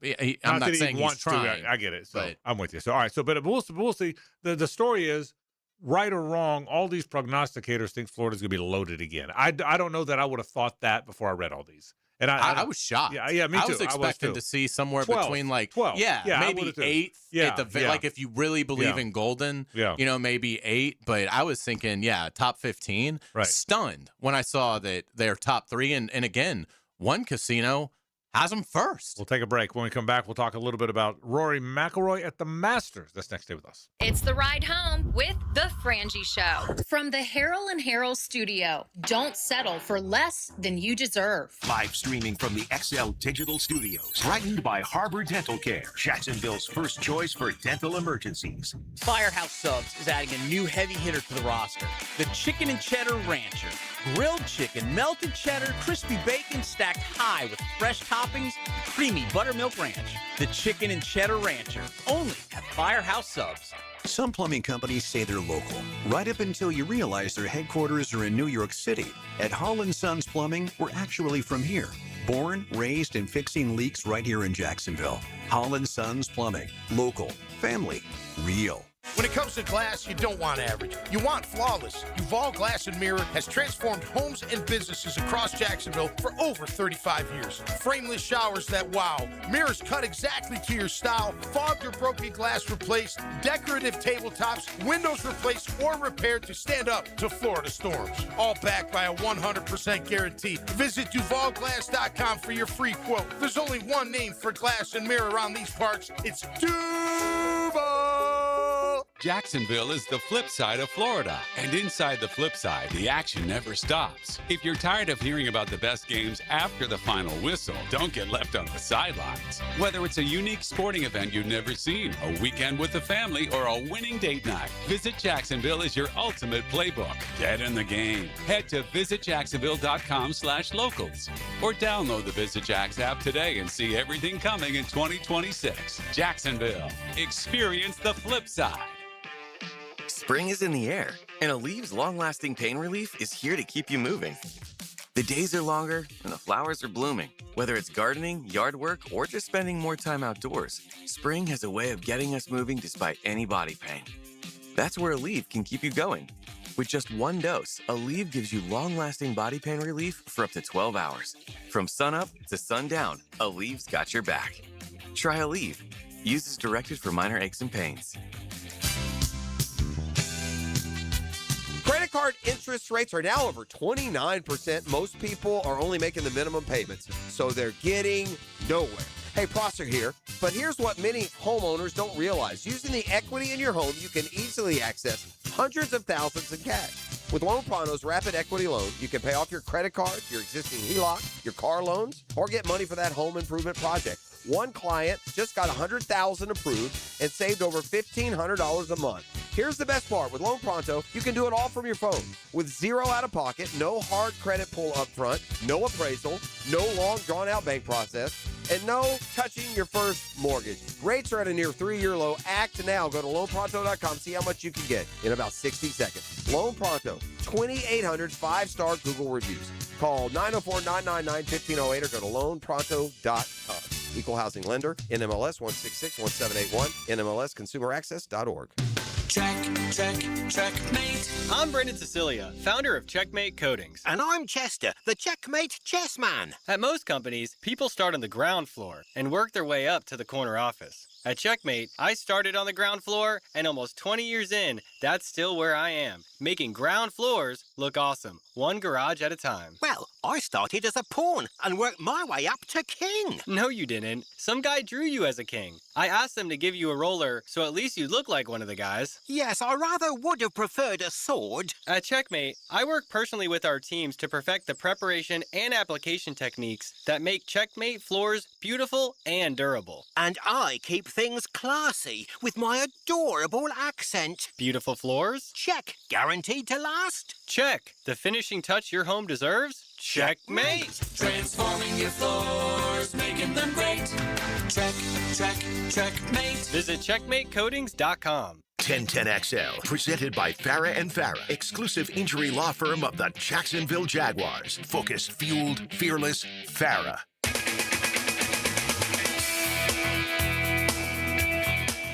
I'm not saying he's trying. I get it. So I'm with you. So all right. So but we'll see. The story is, right or wrong, all these prognosticators think Florida's going to be loaded again. I don't know that I would have thought that before I read all these. And I was shocked. Yeah, me too. I was expecting to see somewhere 12, between 12. Maybe 8th. Like if you really believe in Golden, maybe 8. But I was thinking, top 15. Right. Stunned when I saw that they're top 3. And again, one casino has him first. We'll take a break. When we come back, we'll talk a little bit about Rory McIlroy at the Masters. That's next. Stay with us. It's the ride home with The Frangie Show. From the Harrell and Harrell studio, don't settle for less than you deserve. Live streaming from the XL Digital Studios. Brightened by Harbor Dental Care, Jacksonville's first choice for dental emergencies. Firehouse Subs is adding a new heavy hitter to the roster. The Chicken and Cheddar Rancher. Grilled chicken, melted cheddar, crispy bacon stacked high with fresh toppings, creamy buttermilk ranch. The Chicken and Cheddar Rancher, only at Firehouse Subs. Some plumbing companies say they're local, right up until you realize their headquarters are in New York City. At Holland Sons Plumbing, we're actually from here. Born, raised, and fixing leaks right here in Jacksonville. Holland Sons Plumbing. Local. Family. Real. When it comes to glass, you don't want average. You want flawless. Duval Glass and Mirror has transformed homes and businesses across Jacksonville for over 35 years. Frameless showers that wow. Mirrors cut exactly to your style. Fogged or broken glass replaced. Decorative tabletops. Windows replaced or repaired to stand up to Florida storms. All backed by a 100% guarantee. Visit DuvalGlass.com for your free quote. There's only one name for glass and mirror around these parts. It's Duval. Jacksonville is the flip side of Florida. And inside the flip side, the action never stops. If you're tired of hearing about the best games after the final whistle, don't get left on the sidelines. Whether it's a unique sporting event you've never seen, a weekend with the family, or a winning date night, Visit Jacksonville is your ultimate playbook. Get in the game. Head to visitjacksonville.com/locals or download the Visit Jacks app today and see everything coming in 2026. Jacksonville. Experience the flip side. Spring is in the air, and Alev's long-lasting pain relief is here to keep you moving. The days are longer, and the flowers are blooming. Whether it's gardening, yard work, or just spending more time outdoors, spring has a way of getting us moving despite any body pain. That's where Aleve can keep you going. With just one dose, Aleve gives you long-lasting body pain relief for up to 12 hours. From sunup to sundown, Aleve's got your back. Try Aleve. Use as directed for minor aches and pains. Credit card interest rates are now over 29%. Most people are only making the minimum payments, so they're getting nowhere. Hey, Prosser here, but here's what many homeowners don't realize. Using the equity in your home, you can easily access hundreds of thousands in cash. With Loan Pronto's Rapid Equity Loan, you can pay off your credit card, your existing HELOC, your car loans, or get money for that home improvement project. One client just got $100,000 approved and saved over $1,500 a month. Here's the best part. With Loan Pronto, you can do it all from your phone. With zero out-of-pocket, no hard credit pull up front, no appraisal, no long drawn-out bank process, and no touching your first mortgage. Rates are at a near 3-year low. Act now. Go to loanpronto.com. See how much you can get in about 60 seconds. Loan Pronto, 2,800 5-star Google reviews. Call 904-999-1508 or go to loanpronto.com. Equal housing lender, NMLS 1661781, NMLSconsumeraccess.org. Checkmate. I'm Brendan Cecilia, founder of Checkmate Coatings. And I'm Chester, the Checkmate chess man. At most companies, people start on the ground floor and work their way up to the corner office. At Checkmate, I started on the ground floor, and almost 20 years in, that's still where I am, making ground floors look awesome, one garage at a time. Well, I started as a pawn and worked my way up to king. No, you didn't. Some guy drew you as a king. I asked them to give you a roller, so at least you'd look like one of the guys. Yes, I rather would have preferred a sword. At Checkmate, I work personally with our teams to perfect the preparation and application techniques that make Checkmate floors beautiful and durable. And I keep things classy with my adorable accent. Beautiful floors? Check. Guaranteed to last? Check. The finishing touch your home deserves? Checkmate. Transforming your floors, making them great. Checkmate. Visit checkmatecoatings.com. 1010XL, presented by Farah and Farah, exclusive injury law firm of the Jacksonville Jaguars. Focused, fueled, fearless, Farah.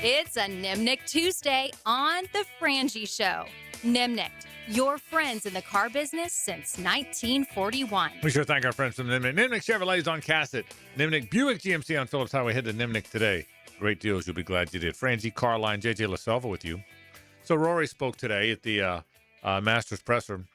It's a Nimnick Tuesday on The Frangie Show. Nimnick, your friends in the car business since 1941. We sure thank our friends from Nimnick. Nimnick Chevrolet's on Cassett. Nimnick Buick GMC on Phillips Highway. Head to Nimnick today. Great deals. You'll be glad you did. Frangie, Carline, JJ LaSelva with you. So Rory spoke today at the Masters presser.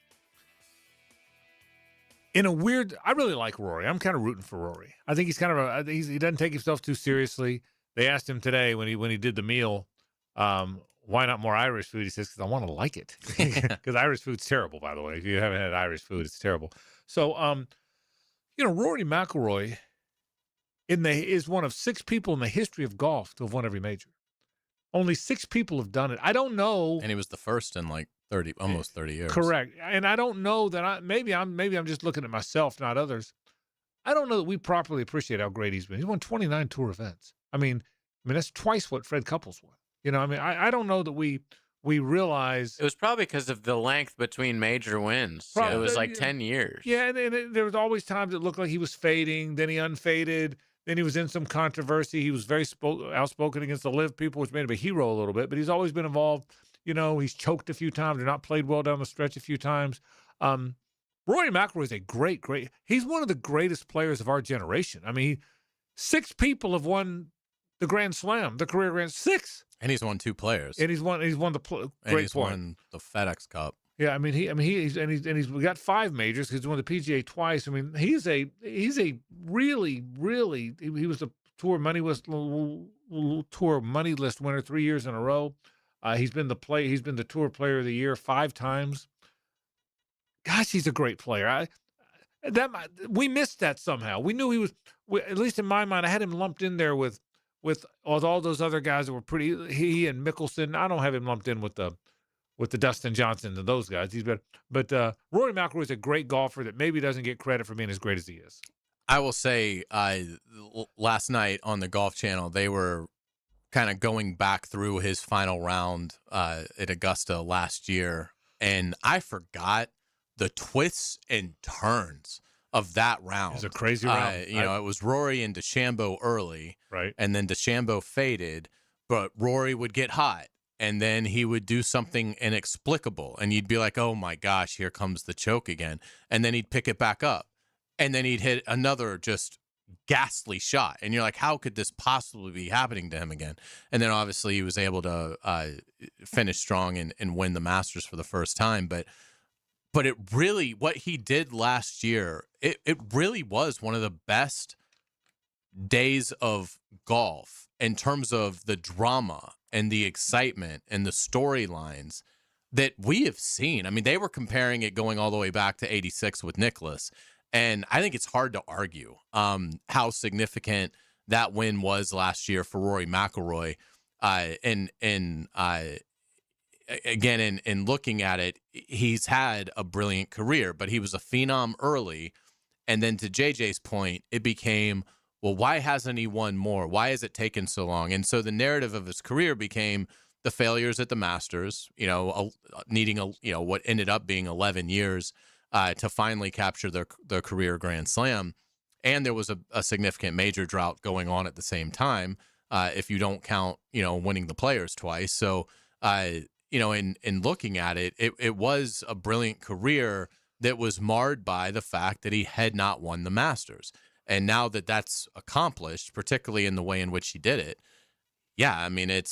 In a weird, I really like Rory. I'm kind of rooting for Rory. I think he's kind of he doesn't take himself too seriously. They asked him today when he did the meal, why not more Irish food? He says, because I want to like it. Because Irish food's terrible, by the way. If you haven't had Irish food, it's terrible. So, Rory McIlroy is one of 6 people in the history of golf to have won every major. Only 6 people have done it. I don't know. And he was the first in like almost 30 years. Correct. And I don't know that maybe I'm just looking at myself, not others. I don't know that we properly appreciate how great he's been. He's won 29 tour events. I mean, that's twice what Fred Couples won. I don't know that we realize. It was probably because of the length between major wins. It was like 10 years. Yeah, and there was always times it looked like he was fading. Then he unfaded. Then he was in some controversy. He was very outspoken against the LIV people, which made him a hero a little bit. But he's always been involved. He's choked a few times or not played well down the stretch a few times. Rory McIlroy is a great. He's one of the greatest players of our generation. I mean, 6 people have won the Grand Slam, the career Grand 6. And he's won 2 players. And he's won the and he's won the FedEx Cup. Yeah, I mean he's got 5 majors. He's won the PGA twice. I mean he's a really he was a tour money list winner 3 years in a row. He's been the tour player of the year 5 times. Gosh, he's a great player. We missed that somehow. We knew he was, at least in my mind, I had him lumped in there with all those other guys that were pretty. He and Mickelson. I don't have him lumped in with the Dustin Johnson and those guys. But Rory McIlroy is a great golfer that maybe doesn't get credit for being as great as he is. I will say, last night on the Golf Channel, they were kind of going back through his final round at Augusta last year, and I forgot the twists and turns of that round. It was a crazy round. It was Rory and DeChambeau early, right? And then DeChambeau faded, but Rory would get hot, and then he would do something inexplicable, and you'd be like, "Oh my gosh, here comes the choke again!" And then he'd pick it back up, and then he'd hit another just ghastly shot, and you're like, "How could this possibly be happening to him again?" And then obviously he was able to finish strong and win the Masters for the first time, but it really, what he did last year, it really was one of the best days of golf in terms of the drama and the excitement and the storylines that we have seen. I mean, they were comparing it going all the way back to 86 with Nicklaus, and I think it's hard to argue how significant that win was last year for Rory McIlroy. Again, in looking at it, he's had a brilliant career, but he was a phenom early. And then to JJ's point, it became, well, why hasn't he won more? Why has it taken so long? And so the narrative of his career became the failures at the Masters, needing what ended up being 11 years to finally capture their career Grand Slam. And there was a significant major drought going on at the same time, if you don't count, winning the Players twice. So, in looking at it, it was a brilliant career that was marred by the fact that he had not won the Masters. And now that that's accomplished, particularly in the way in which he did it, yeah, I mean, it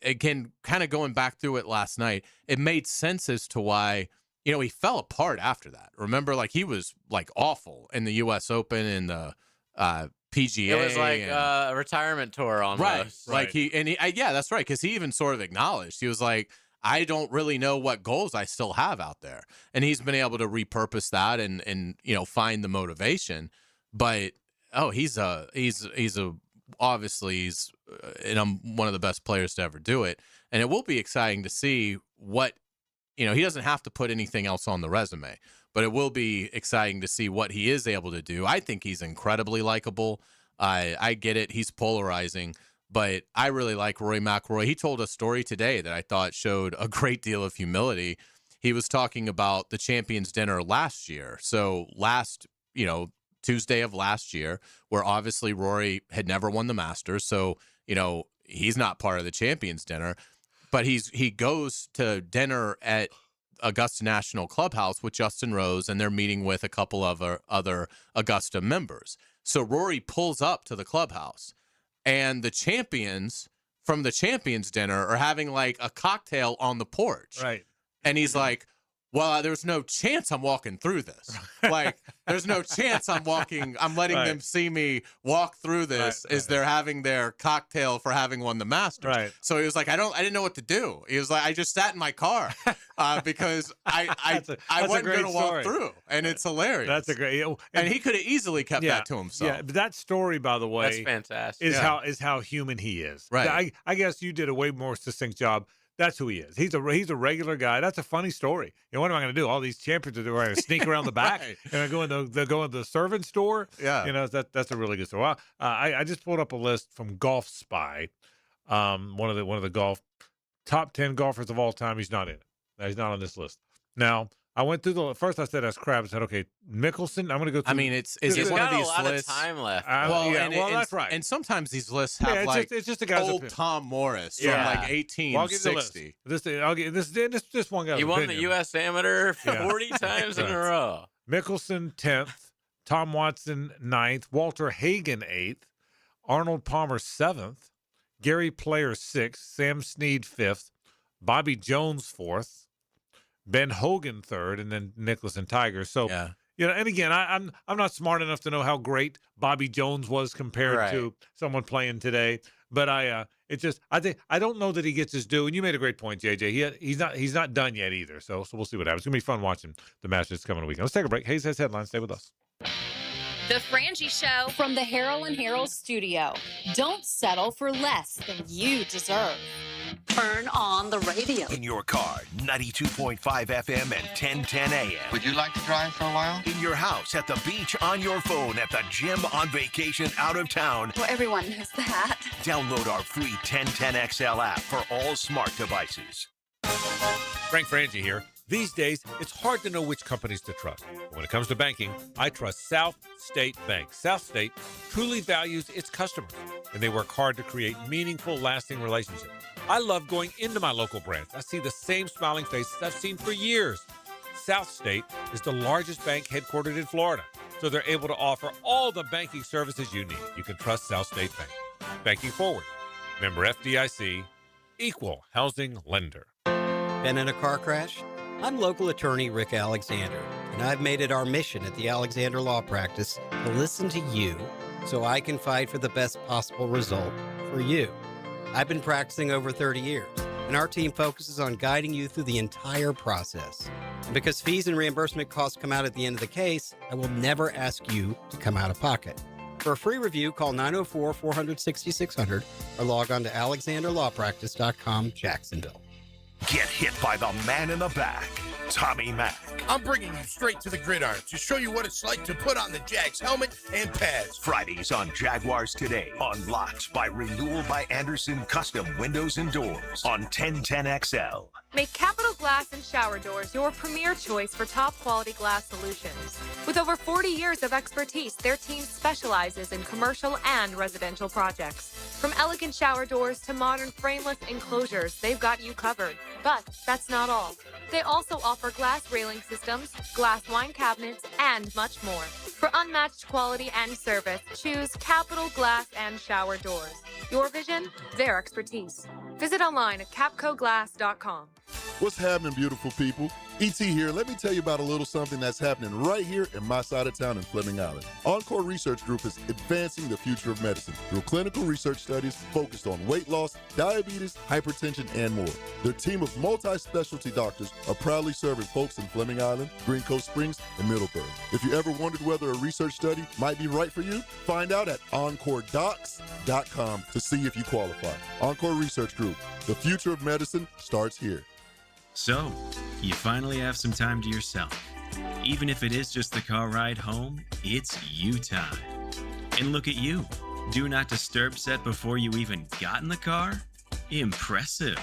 again, kind of going back through it last night, it made sense as to why, he fell apart after that. Remember, he was awful in the U.S. Open and the PGA. It was like a retirement tour almost. Right. Yeah, that's right. Because he even sort of acknowledged, he was like, I don't really know what goals I still have out there. And he's been able to repurpose that and find the motivation. But he's obviously one of the best players to ever do it. And it will be exciting to see what, he doesn't have to put anything else on the resume, but it will be exciting to see what he is able to do. I think he's incredibly likable. I get it. He's polarizing, but I really like Rory McIlroy. He told a story today that I thought showed a great deal of humility. He was talking about the Champions Dinner last year. So Tuesday of last year, where obviously Rory had never won the Masters. So, he's not part of the Champions Dinner, but he goes to dinner at Augusta National Clubhouse with Justin Rose, and they're meeting with a couple of other Augusta members. So Rory pulls up to the clubhouse, and the champions from the Champions Dinner are having a cocktail on the porch. Right. And he's like, well, there's no chance I'm walking through this. Like, there's no chance I'm letting them see me walk through this as they're having their cocktail for having won the Masters. Right. So he was like, I didn't know what to do. He was like, I just sat in my car because I wasn't going to walk through. And it's hilarious. That's a great. And he could have easily kept that to himself. Yeah, but that story, by the way, That's fantastic. Is how human he is. Right. I guess you did a way more succinct job. That's who he is. He's a regular guy. That's a funny story. You know, what am I going to do? All these champions are going to sneak around the back and go in the servant store. Yeah. You know, that's a really good story. Well, I just pulled up a list from Golf Spy, one of the golf top 10 golfers of all time. He's not in it. He's not on this list. Now, I went through first I said that's crap. I said, okay, Mickelson, I'm going to go through. I mean, is it one of these lists? Of time left. That's right. And sometimes these lists have it's just a guy's old opinion. Tom Morris from like 1860. I'll give this one guy. He won the U.S. Amateur 40 times in a row. Mickelson 10th, Tom Watson 9th, Walter Hagen 8th, Arnold Palmer 7th, Gary Player 6th, Sam Snead 5th, Bobby Jones 4th. Ben Hogan 3rd, and then Nicklaus and Tiger. So, you know, and again, I'm not smart enough to know how great Bobby Jones was compared to someone playing today. But I think I don't know that he gets his due. And you made a great point, JJ. He's not done yet either. So we'll see what happens. It's gonna be fun watching the Masters coming weekend. Let's take a break. Hayes has headlines. Stay with us. The Frangie Show from the Harold and Harold studio. Don't settle for less than you deserve. Turn on the radio. In your car, 92.5 FM and 1010 AM. Would you like to drive for a while? In your house, at the beach, on your phone, at the gym, on vacation, out of town. Well, everyone knows that. Download our free 1010XL app for all smart devices. Frank Frangie here. These days, it's hard to know which companies to trust. When it comes to banking, I trust South State Bank. South State truly values its customers, and they work hard to create meaningful, lasting relationships. I love going into my local branch. I see the same smiling faces I've seen for years. South State is the largest bank headquartered in Florida, so they're able to offer all the banking services you need. You can trust South State Bank. Banking forward. Member FDIC, equal housing lender. Been in a car crash? I'm local attorney Rick Alexander, and I've made it our mission at the Alexander Law Practice to listen to you so I can fight for the best possible result for you. I've been practicing over 30 years, and our team focuses on guiding you through the entire process. And because fees and reimbursement costs come out at the end of the case, I will never ask you to come out of pocket. For a free review, call 904-400-6600 or log on to alexanderlawpractice.com, Jacksonville. Get hit by the man in the back, Tommy Mack. I'm bringing you straight to the gridiron to show you what it's like to put on the Jags helmet and pads. Fridays on Jaguars Today. Unlocked by Renewal by Anderson Custom Windows and Doors on 1010XL. Make Capital Glass and Shower Doors your premier choice for top quality glass solutions. With over 40 years of expertise, their team specializes in commercial and residential projects. From elegant shower doors to modern frameless enclosures, they've got you covered. But that's not all. They also offer glass railing systems, glass wine cabinets, and much more. For unmatched quality and service, choose Capital Glass and Shower Doors. Your vision, their expertise. Visit online at capcoglass.com. What's happening, beautiful people? E.T. here. Let me tell you about a little something that's happening right here in my side of town in Fleming Island. Encore Research Group is advancing the future of medicine through clinical research studies focused on weight loss, diabetes, hypertension, and more. Their team of multi-specialty doctors are proudly serving folks in Fleming Island, Green Coast Springs, and Middleburg. If you ever wondered whether a research study might be right for you, find out at encoredocs.com to see if you qualify. Encore Research Group. The future of medicine starts here. So, you finally have some time to yourself. Even if it is just the car ride home, it's you time. And look at you. Do not disturb set before you even got in the car? Impressive.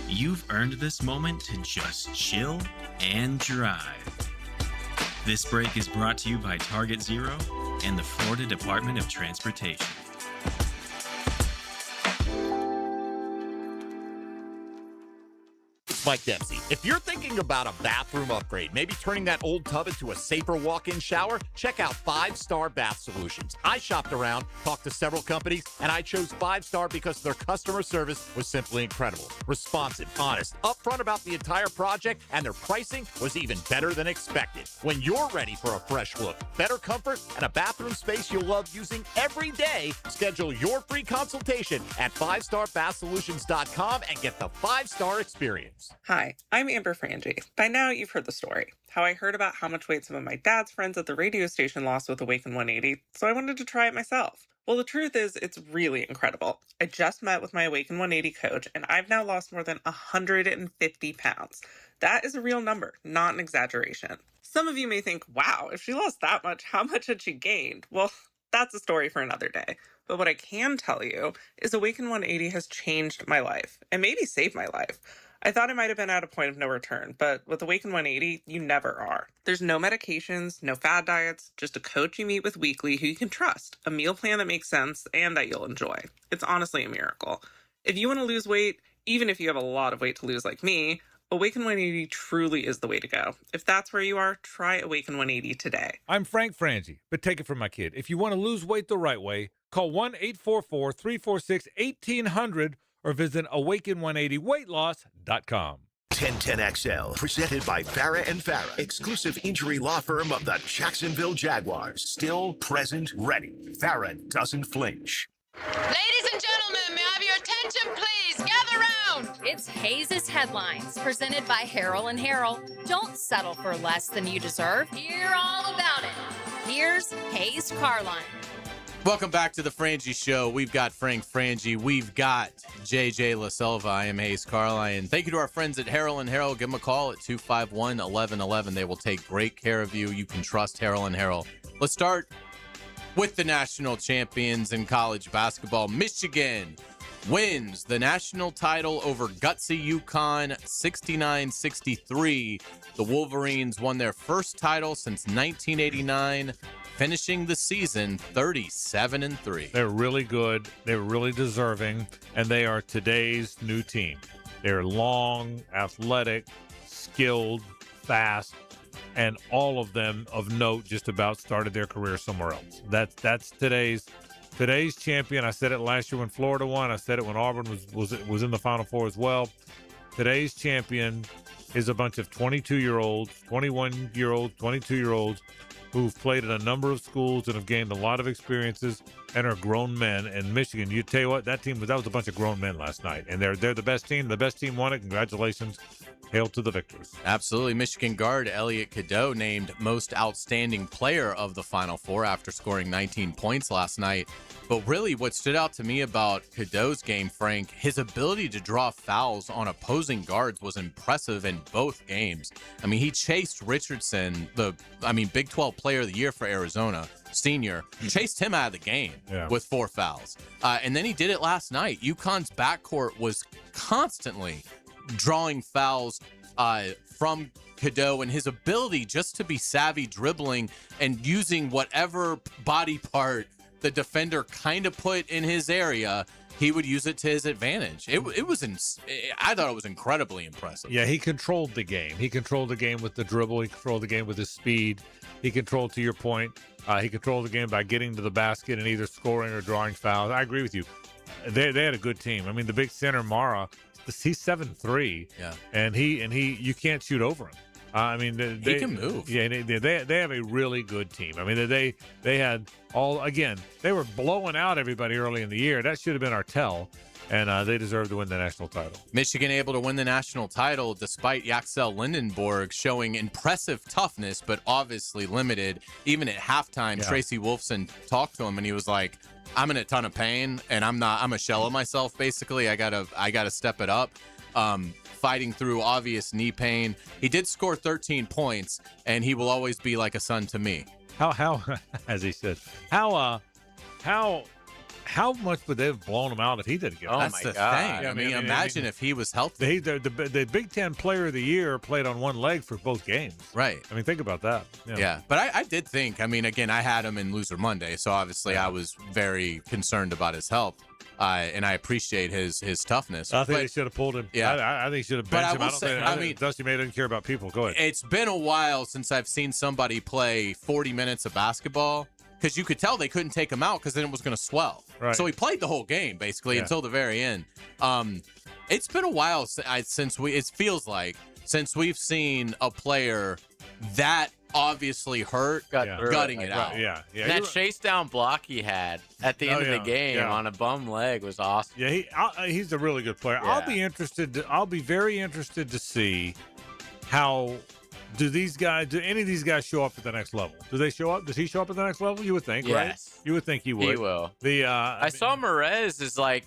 You've earned this moment to just chill and drive. This break is brought to you by Target Zero and the Florida Department of Transportation. Mike Dempsey. If you're thinking about a bathroom upgrade, maybe turning that old tub into a safer walk-in shower, check out 5 Star Bath Solutions. I shopped around, talked to several companies, and I chose 5 Star because their customer service was simply incredible. Responsive, honest, upfront about the entire project, and their pricing was even better than expected. When you're ready for a fresh look, better comfort, and a bathroom space you'll love using every day, schedule your free consultation at 5starbathsolutions.com and get the 5-star experience. Hi, I'm Amber Frangie. By now, you've heard the story. How I heard about how much weight some of my dad's friends at the radio station lost with Awaken 180, so I wanted to try it myself. Well, the truth is, it's really incredible. I just met with my Awaken 180 coach, and I've now lost more than 150 pounds. That is a real number, not an exaggeration. Some of you may think, wow, if she lost that much, how much had she gained? Well, that's a story for another day. But what I can tell you is Awaken 180 has changed my life, and maybe saved my life. I thought I might have been at a point of no return, but with Awaken 180, you never are. There's no medications, no fad diets, just a coach you meet with weekly who you can trust, a meal plan that makes sense, and that you'll enjoy. It's honestly a miracle. If you want to lose weight, even if you have a lot of weight to lose like me, Awaken 180 truly is the way to go. If that's where you are, try Awaken 180 today. I'm Frank Frangie, but take it from my kid. If you want to lose weight the right way, call 1-844-346-1800 or visit awaken180weightloss.com. 1010XL, presented by Farah and Farah, exclusive injury law firm of the Jacksonville Jaguars. Still present, ready. Farah doesn't flinch. Ladies and gentlemen, may I have your attention, please? Gather round. It's Hayes' Headlines, presented by Harrell and Harrell. Don't settle for less than you deserve. Hear all about it. Here's Hayes Carline. Welcome back to the Frangie Show. We've got Frank Frangie. We've got JJ La Selva. I am Hayes Carline. Thank you to our friends at Harrell and Harrell. Give them a call at 251-1111. They will take great care of you. You can trust Harrell and Harrell. Let's start with the national champions in college basketball. Michigan wins the national title over gutsy Uconn 69-63. The Wolverines won their first title since 1989. Finishing the season 37-3. They're really good. They're really deserving, and they are today's new team. They're long, athletic, skilled, fast, and all of them of note just about started their career somewhere else. That's today's champion. I said it last year when Florida won. I said it when Auburn was in the Final Four as well. Today's champion is a bunch of 22-year-olds, 21-year-olds, 22-year-olds who've played at a number of schools and have gained a lot of experiences and are grown men. And Michigan, you tell you what, that was a bunch of grown men last night, and they're the best team. The best team won it. Congratulations. Hail to the victors. Absolutely. Michigan guard Elliot Cadeau named most outstanding player of the Final Four after scoring 19 points last night. But really what stood out to me about Cadeau's game, Frank, his ability to draw fouls on opposing guards was impressive in both games. I mean, he chased Richardson, Big 12 Player of the Year for Arizona, senior, chased him out of the game with 4 fouls. And then he did it last night. UConn's backcourt was constantly drawing fouls from Cadeau, and his ability just to be savvy dribbling and using whatever body part the defender kind of put in his area, he would use it to his advantage. I thought it was incredibly impressive. Yeah, he controlled the game. He controlled the game with the dribble. He controlled the game with his speed. He controlled, to your point, he controlled the game by getting to the basket and either scoring or drawing fouls. I agree with you. They had a good team. I mean, the big center, Mara, he's 7'3", and he you can't shoot over him. He can move. Yeah, they have a really good team. I mean, they had they were blowing out everybody early in the year. That should have been our tell, and they deserve to win the national title. Michigan able to win the national title despite Yaxel Lindenborg showing impressive toughness, but obviously limited. Even at halftime, Tracy Wolfson talked to him, and he was like, I'm in a ton of pain, and I'm a shell of myself, basically. I gotta step it up. Fighting through obvious knee pain. He did score 13 points, and he will always be like a son to me. How as he said, how much would they have blown him out if he didn't get it? Oh, that's the thing. Yeah, imagine if he was healthy. The Big Ten Player of the Year played on one leg for both games. Right. I mean, think about that. Yeah. But I did think, again, I had him in Loser Monday, so obviously I was very concerned about his health. and I appreciate his toughness. I think they should have pulled him. Yeah, I think he should have benched him. I mean, Dusty May doesn't care about people. Go ahead. It's been a while since I've seen somebody play 40 minutes of basketball, because you could tell they couldn't take him out because then it was going to swell. Right. So he played the whole game basically until the very end. It's been a while since we've seen a player that obviously hurt gutting it out. Yeah. That chase down block he had at the end of the game on a bum leg was awesome. Yeah, he's a really good player. Yeah. I'll be very interested to see how do any of these guys show up at the next level? Do they show up? Does he show up at the next level? You would think, right? You would think he would. He will. I saw Merez is like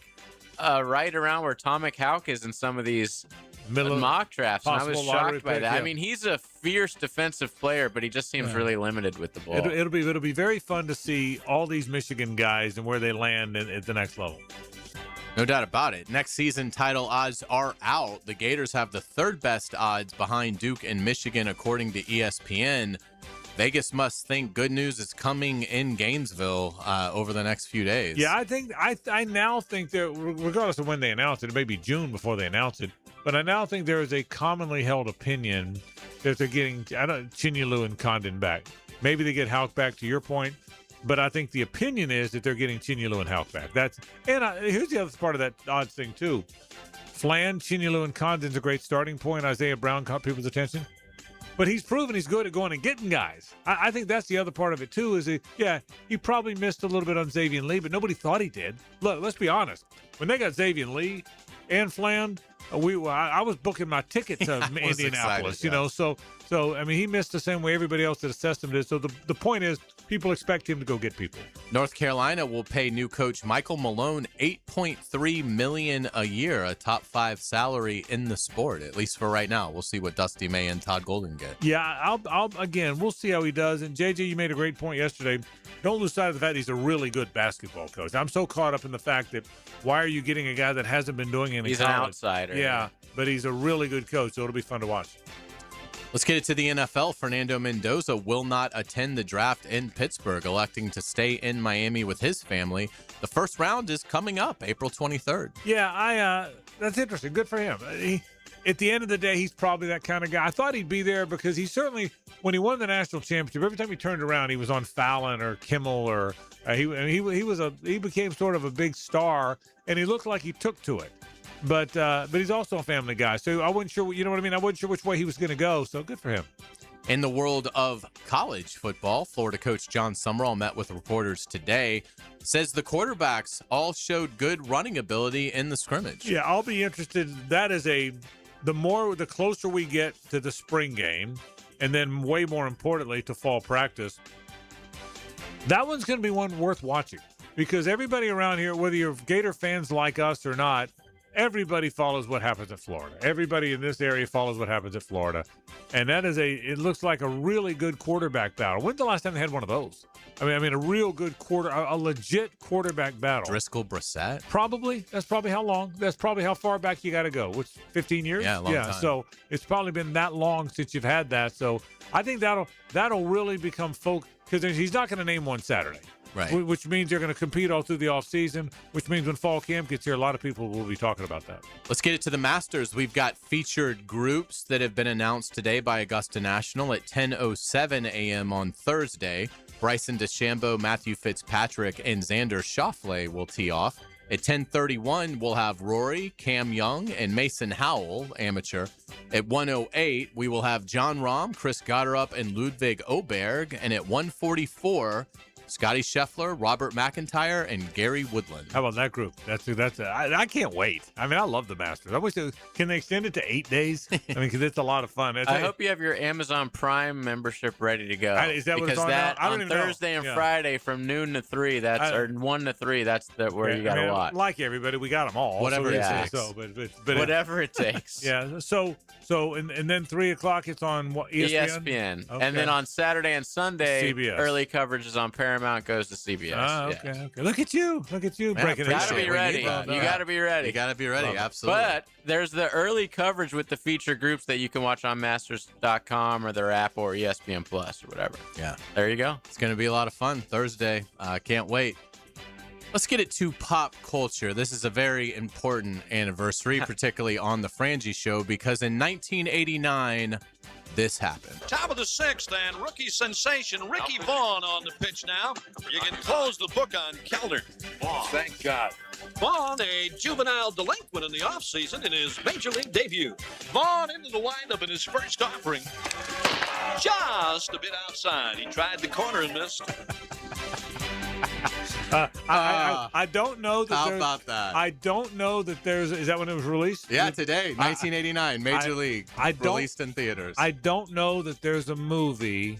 right around where Tomic Hauk is in some of these mock drafts, and I was shocked by that. I mean, he's a fierce defensive player, but he just seems really limited with the ball. It'll be very fun to see all these Michigan guys and where they land at the next level. No doubt about it. Next season title odds are out. The Gators have the third best odds behind Duke and Michigan, according to ESPN. Vegas must think good news is coming in Gainesville over the next few days. Yeah, I now think that regardless of when they announce it may be June before they announce it, but I now think there is a commonly held opinion that they're getting Chinyelu and Condon back. Maybe they get Hauk back, to your point, but I think the opinion is that they're getting Chinyelu and Hauk back. Here's the other part of that odds thing too. Flan, Chinyelu, and Condon's a great starting point. Isaiah Brown caught people's attention. But he's proven he's good at going and getting guys. I think that's the other part of it, too, is he probably missed a little bit on Xavier Lee, but nobody thought he did. Look, let's be honest. When they got Xavier Lee and Flan, I was booking my ticket to Indianapolis, excited, So, I mean, he missed the same way everybody else that assessed him did. So the point is, people expect him to go get people. North Carolina will pay new coach Michael Malone $8.3 million a year, a top 5 salary in the sport, at least for right now. We'll see what Dusty May and Todd Golden get. Yeah, we'll see how he does. And JJ, you made a great point yesterday. Don't lose sight of the fact he's a really good basketball coach. I'm so caught up in the fact that why are you getting a guy that hasn't been doing anything? He's an outsider. Yeah, but he's a really good coach, so it'll be fun to watch. Let's get it to the NFL. Fernando Mendoza will not attend the draft in Pittsburgh, electing to stay in Miami with his family. The first round is coming up April 23rd. Yeah, that's interesting. Good for him. At the end of the day, he's probably that kind of guy. I thought he'd be there because he certainly, when he won the national championship, every time he turned around, he was on Fallon or Kimmel, or he became sort of a big star, and he looked like he took to it. But he's also a family guy, so I wasn't sure. You know what I mean? I wasn't sure which way he was going to go. So good for him. In the world of college football, Florida coach John Summerall met with reporters today. Says the quarterbacks all showed good running ability in the scrimmage. Yeah, I'll be interested. That is the closer we get to the spring game, and then way more importantly to fall practice. That one's going to be one worth watching because everybody around here, whether you're Gator fans like us or not, everybody follows what happens at Florida. Everybody in this area follows what happens at Florida. And it looks like a really good quarterback battle. When's the last time they had one of those? I mean, a real good a legit quarterback battle. Driscoll Brissett? Probably. That's probably how long. That's probably how far back you got to go. What's 15 years? Yeah, a long time. So it's probably been that long since you've had that. So I think that'll really become because he's not going to name one Saturday. Right. Which means you're going to compete all through the offseason, which means when fall camp gets here, a lot of people will be talking about that. Let's get it to the Masters. We've got featured groups that have been announced today by Augusta National at 10:07 a.m. on Thursday. Bryson DeChambeau, Matthew Fitzpatrick, and Xander Schauffele will tee off. At 10:31, we'll have Rory, Cam Young, and Mason Howell, amateur. At 1:08, we will have John Rahm, Chris Gotterup, and Ludwig Oberg. And at 1:44, Scotty Scheffler, Robert McIntyre, and Gary Woodland. How about that group? I can't wait. I mean, I love the Masters. I wish can they extend it to 8 days? I mean, because it's a lot of fun. I hope you have your Amazon Prime membership ready to go. Is that what it's on now? I don't even Thursday know. and Friday from noon to 3, or 1 to 3, that's where you got to watch. Like everybody, we got them all. Whatever it takes. Whatever it takes. Yeah. So and then 3 o'clock it's on what, ESPN? Okay. And then on Saturday and Sunday, CBS. Early coverage is on Paramount. Goes to CBS. Okay. Look at you. Man, breaking it. Gotta be ready. You gotta be ready. You gotta be ready. Absolutely. But there's the early coverage with the feature groups that you can watch on Masters.com or their app or ESPN Plus or whatever. Yeah. There you go. It's gonna be a lot of fun Thursday. Can't wait. Let's get it to pop culture. This is a very important anniversary, particularly on the Frangie Show, because in 1989, this happened. Top of the sixth, and rookie sensation Ricky Vaughn on the pitch now. You can close the book on Kellner. Thank God. Vaughn, a juvenile delinquent in the offseason in his major league debut. Vaughn into the windup in his first offering. Just a bit outside. He tried the corner and missed. I don't know that. How about that? I don't know that there's. Is that when it was released? Yeah, today, 1989, Major League, released in theaters. I don't know that there's a movie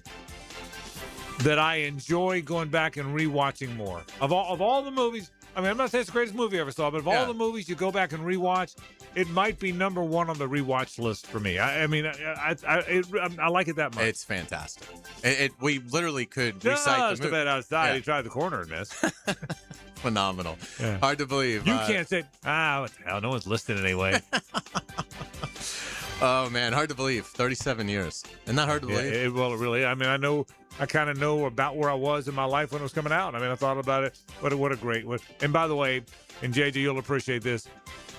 that I enjoy going back and rewatching more. Of all the movies, I mean, I'm not saying it's the greatest movie I ever saw, but of all the movies you go back and rewatch, it might be number one on the rewatch list for me. I like it that much. It's fantastic. We literally could recite the movie. Bit outside. He tried the corner and missed. Phenomenal. Yeah. Hard to believe. You can't say, what the hell? No one's listening anyway. Oh, man. Hard to believe. 37 years. Isn't that hard to believe? Well, really. I mean, I kind of know about where I was in my life when it was coming out. I mean, I thought about it. What a great one. And by the way, and JJ, you'll appreciate this.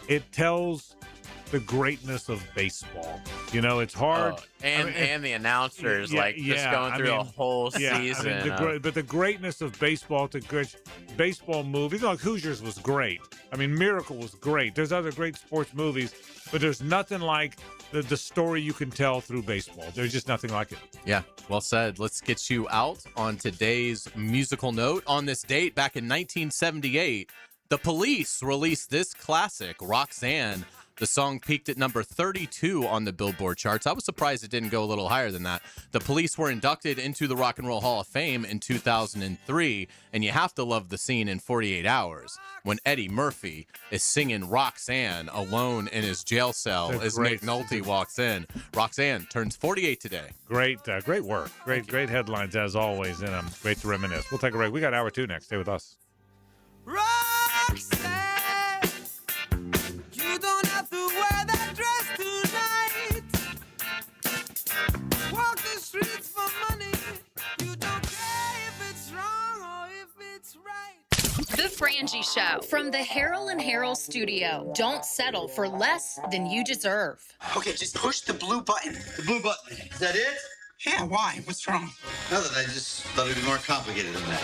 It tells the greatness of baseball. You know, it's hard. And the announcers, just going through a whole season. But the greatness of baseball, baseball movies, like Hoosiers was great. I mean, Miracle was great. There's other great sports movies, but there's nothing like the story you can tell through baseball. There's just nothing like it. Yeah, well said. Let's get you out on today's musical note. On this date, back in 1978, the Police released this classic, Roxanne. The song peaked at number 32 on the Billboard charts. I was surprised it didn't go a little higher than that. The Police were inducted into the Rock and Roll Hall of Fame in 2003, and you have to love the scene in 48 Hours when Eddie Murphy is singing Roxanne alone in his jail cell as McNulty walks in. Roxanne turns 48 today. Great work. Great headlines as always, and great to reminisce. We'll take a break. We got hour 2 next. Stay with us. Roxanne, you don't have to wear that dress tonight. Walk the streets for money. You don't care if it's wrong or if it's right. The Frangie Show from the Harold and Harold studio. Don't settle for less than you deserve. Okay, just push the blue button. The blue button. Is that it? Yeah, why? What's wrong? Nothing. I just thought it'd be more complicated than that.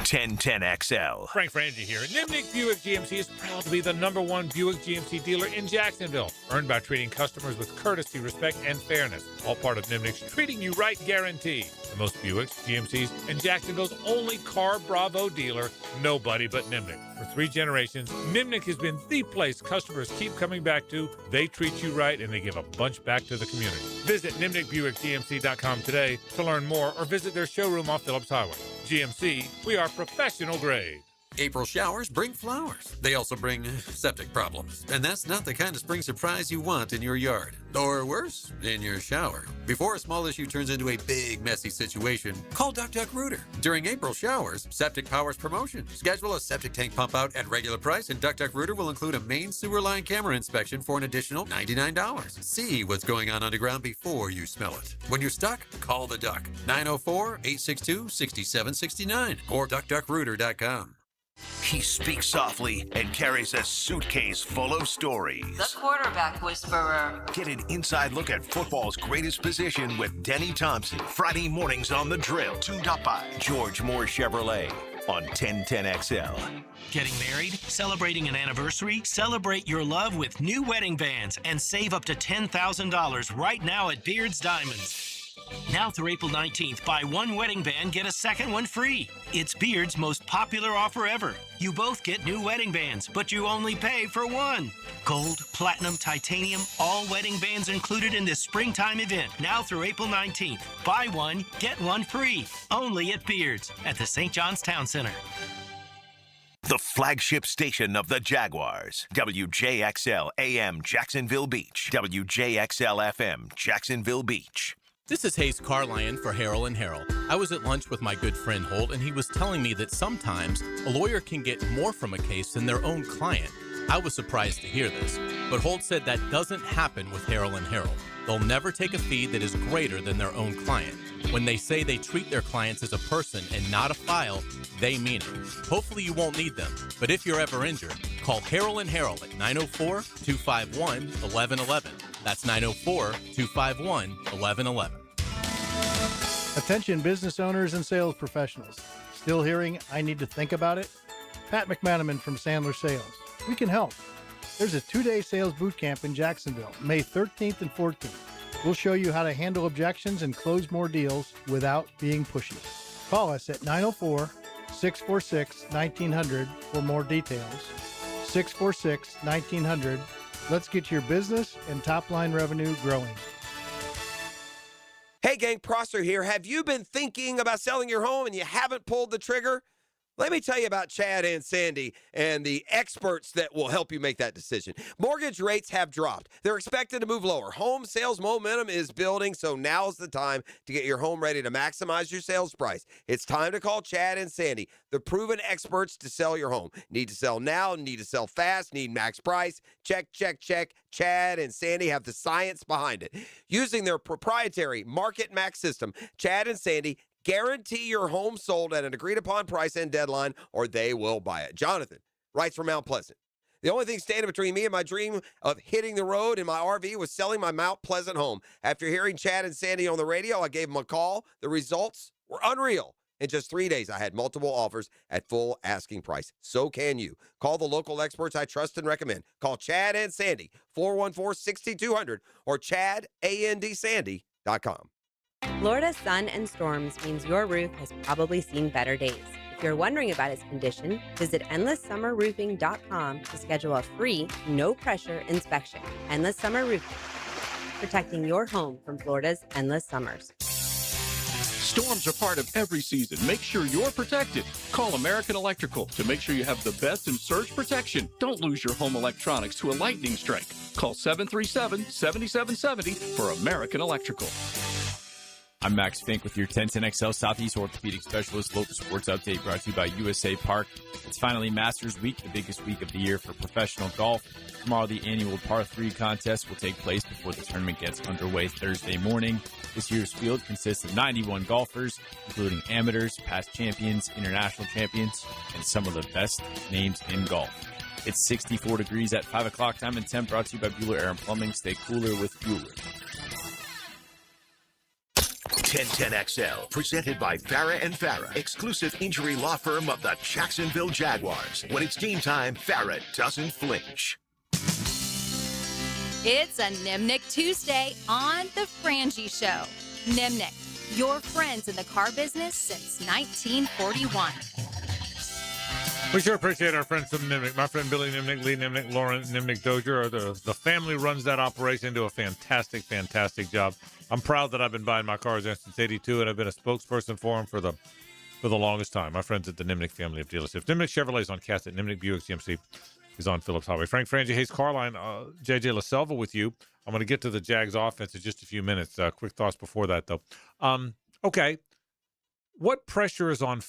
1010XL. Frank Frangie here. Nimnick Buick GMC is proud to be the #1 Buick GMC dealer in Jacksonville. Earned by treating customers with courtesy, respect, and fairness. All part of Nimnick's Treating You Right guarantee. The most Buicks, GMCs, and Jacksonville's only Car Bravo dealer. Nobody but Nimnick. For 3 generations, Nimnick has been the place customers keep coming back to. They treat you right, and they give a bunch back to the community. Visit NimnickBuickGMC.com today to learn more, or visit their showroom off Phillips Highway. GMC, we are professional grade. April showers bring flowers. They also bring septic problems. And that's not the kind of spring surprise you want in your yard. Or worse, in your shower. Before a small issue turns into a big, messy situation, call Duck Duck Rooter. During April showers, Septic Powers promotion. Schedule a septic tank pump out at regular price, and Duck Duck Rooter will include a main sewer line camera inspection for an additional $99. See what's going on underground before you smell it. When you're stuck, call the Duck. 904-862-6769 or duckduckrooter.com. He speaks softly and carries a suitcase full of stories. The quarterback whisperer. Get an inside look at football's greatest position with Denny Thompson. Friday mornings on The Drill. Tuned up by George Moore Chevrolet on 1010XL. Getting married? Celebrating an anniversary? Celebrate your love with new wedding bands and save up to $10,000 right now at Beard's Diamonds. Now through April 19th, buy 1 wedding band, get a second one free. It's Beard's most popular offer ever. You both get new wedding bands, but you only pay for 1. Gold, platinum, titanium, all wedding bands included in this springtime event. Now through April 19th. Buy 1, get 1 free. Only at Beard's at the St. John's Town Center. The flagship station of the Jaguars. WJXL AM Jacksonville Beach. WJXL FM Jacksonville Beach. This is Hayes Carlion for Harold and Harold. I was at lunch with my good friend Holt, and he was telling me that sometimes a lawyer can get more from a case than their own client. I was surprised to hear this, but Holt said that doesn't happen with Harrell and Harrell. They'll never take a fee that is greater than their own client. When they say they treat their clients as a person and not a file, they mean it. Hopefully you won't need them, but if you're ever injured, call Harrell and Harrell at 904-251-1111. That's 904-251-1111. Attention business owners and sales professionals. Still hearing, I need to think about it? Pat McManaman from Sandler Sales. We can help. There's a 2-day sales boot camp in Jacksonville, May 13th and 14th. We'll show you how to handle objections and close more deals without being pushy. Call us at 904-646-1900 for more details. 646-1900. Let's get your business and top-line revenue growing. Hey gang, Prosser here. Have you been thinking about selling your home and you haven't pulled the trigger? Let me tell you about Chad and Sandy and the experts that will help you make that decision. Mortgage rates have dropped. They're expected to move lower. Home sales momentum is building, so now's the time to get your home ready to maximize your sales price. It's time to call Chad and Sandy, the proven experts to sell your home. Need to sell now, need to sell fast, need max price. Check, check, check. Chad and Sandy have the science behind it. Using their proprietary Market Max system, Chad and Sandy guarantee your home sold at an agreed-upon price and deadline, or they will buy it. Jonathan writes from Mount Pleasant. The only thing standing between me and my dream of hitting the road in my RV was selling my Mount Pleasant home. After hearing Chad and Sandy on the radio, I gave them a call. The results were unreal. In just 3 days, I had multiple offers at full asking price. So can you. Call the local experts I trust and recommend. Call Chad and Sandy, 414-6200 or chadandsandy.com. Florida's sun and storms means your roof has probably seen better days. If you're wondering about its condition, visit EndlessSummerRoofing.com to schedule a free, no-pressure inspection. Endless Summer Roofing, protecting your home from Florida's endless summers. Storms are part of every season. Make sure you're protected. Call American Electrical to make sure you have the best in surge protection. Don't lose your home electronics to a lightning strike. Call 737-7770 for American Electrical. I'm Max Fink with your 1010XL Southeast Orthopedic Specialist Local Sports Update brought to you by USA Park. It's finally Masters Week, the biggest week of the year for professional golf. Tomorrow, the annual Par 3 contest will take place before the tournament gets underway Thursday morning. This year's field consists of 91 golfers, including amateurs, past champions, international champions, and some of the best names in golf. It's 64 degrees at 5 o'clock time and temp, brought to you by Bueller Air and Plumbing. Stay cooler with Bueller. 1010XL, presented by Farah and Farah, exclusive injury law firm of the Jacksonville Jaguars. When it's game time, Farah doesn't flinch. It's a Nimnik Tuesday on the Frangie Show. Nimnik, your friends in the car business since 1941. We sure appreciate our friends from Nimnik. My friend Billy Nimnik, Lee Nimnik, Lauren Nimnik Dozier. The family runs that operation, do a fantastic, fantastic job. I'm proud that I've been buying my cars since '82, and I've been a spokesperson for them for the longest time. My friends at the Nimnik family of dealerships. Nimnik Chevrolet is on Cassett. Nimnik Buick GMC is on Phillips Highway. Frank Frangie, Hayes Carline, JJ LaSelva with you. I'm going to get to the Jags offense in just a few minutes. Quick thoughts before that, though. Okay. What pressure is on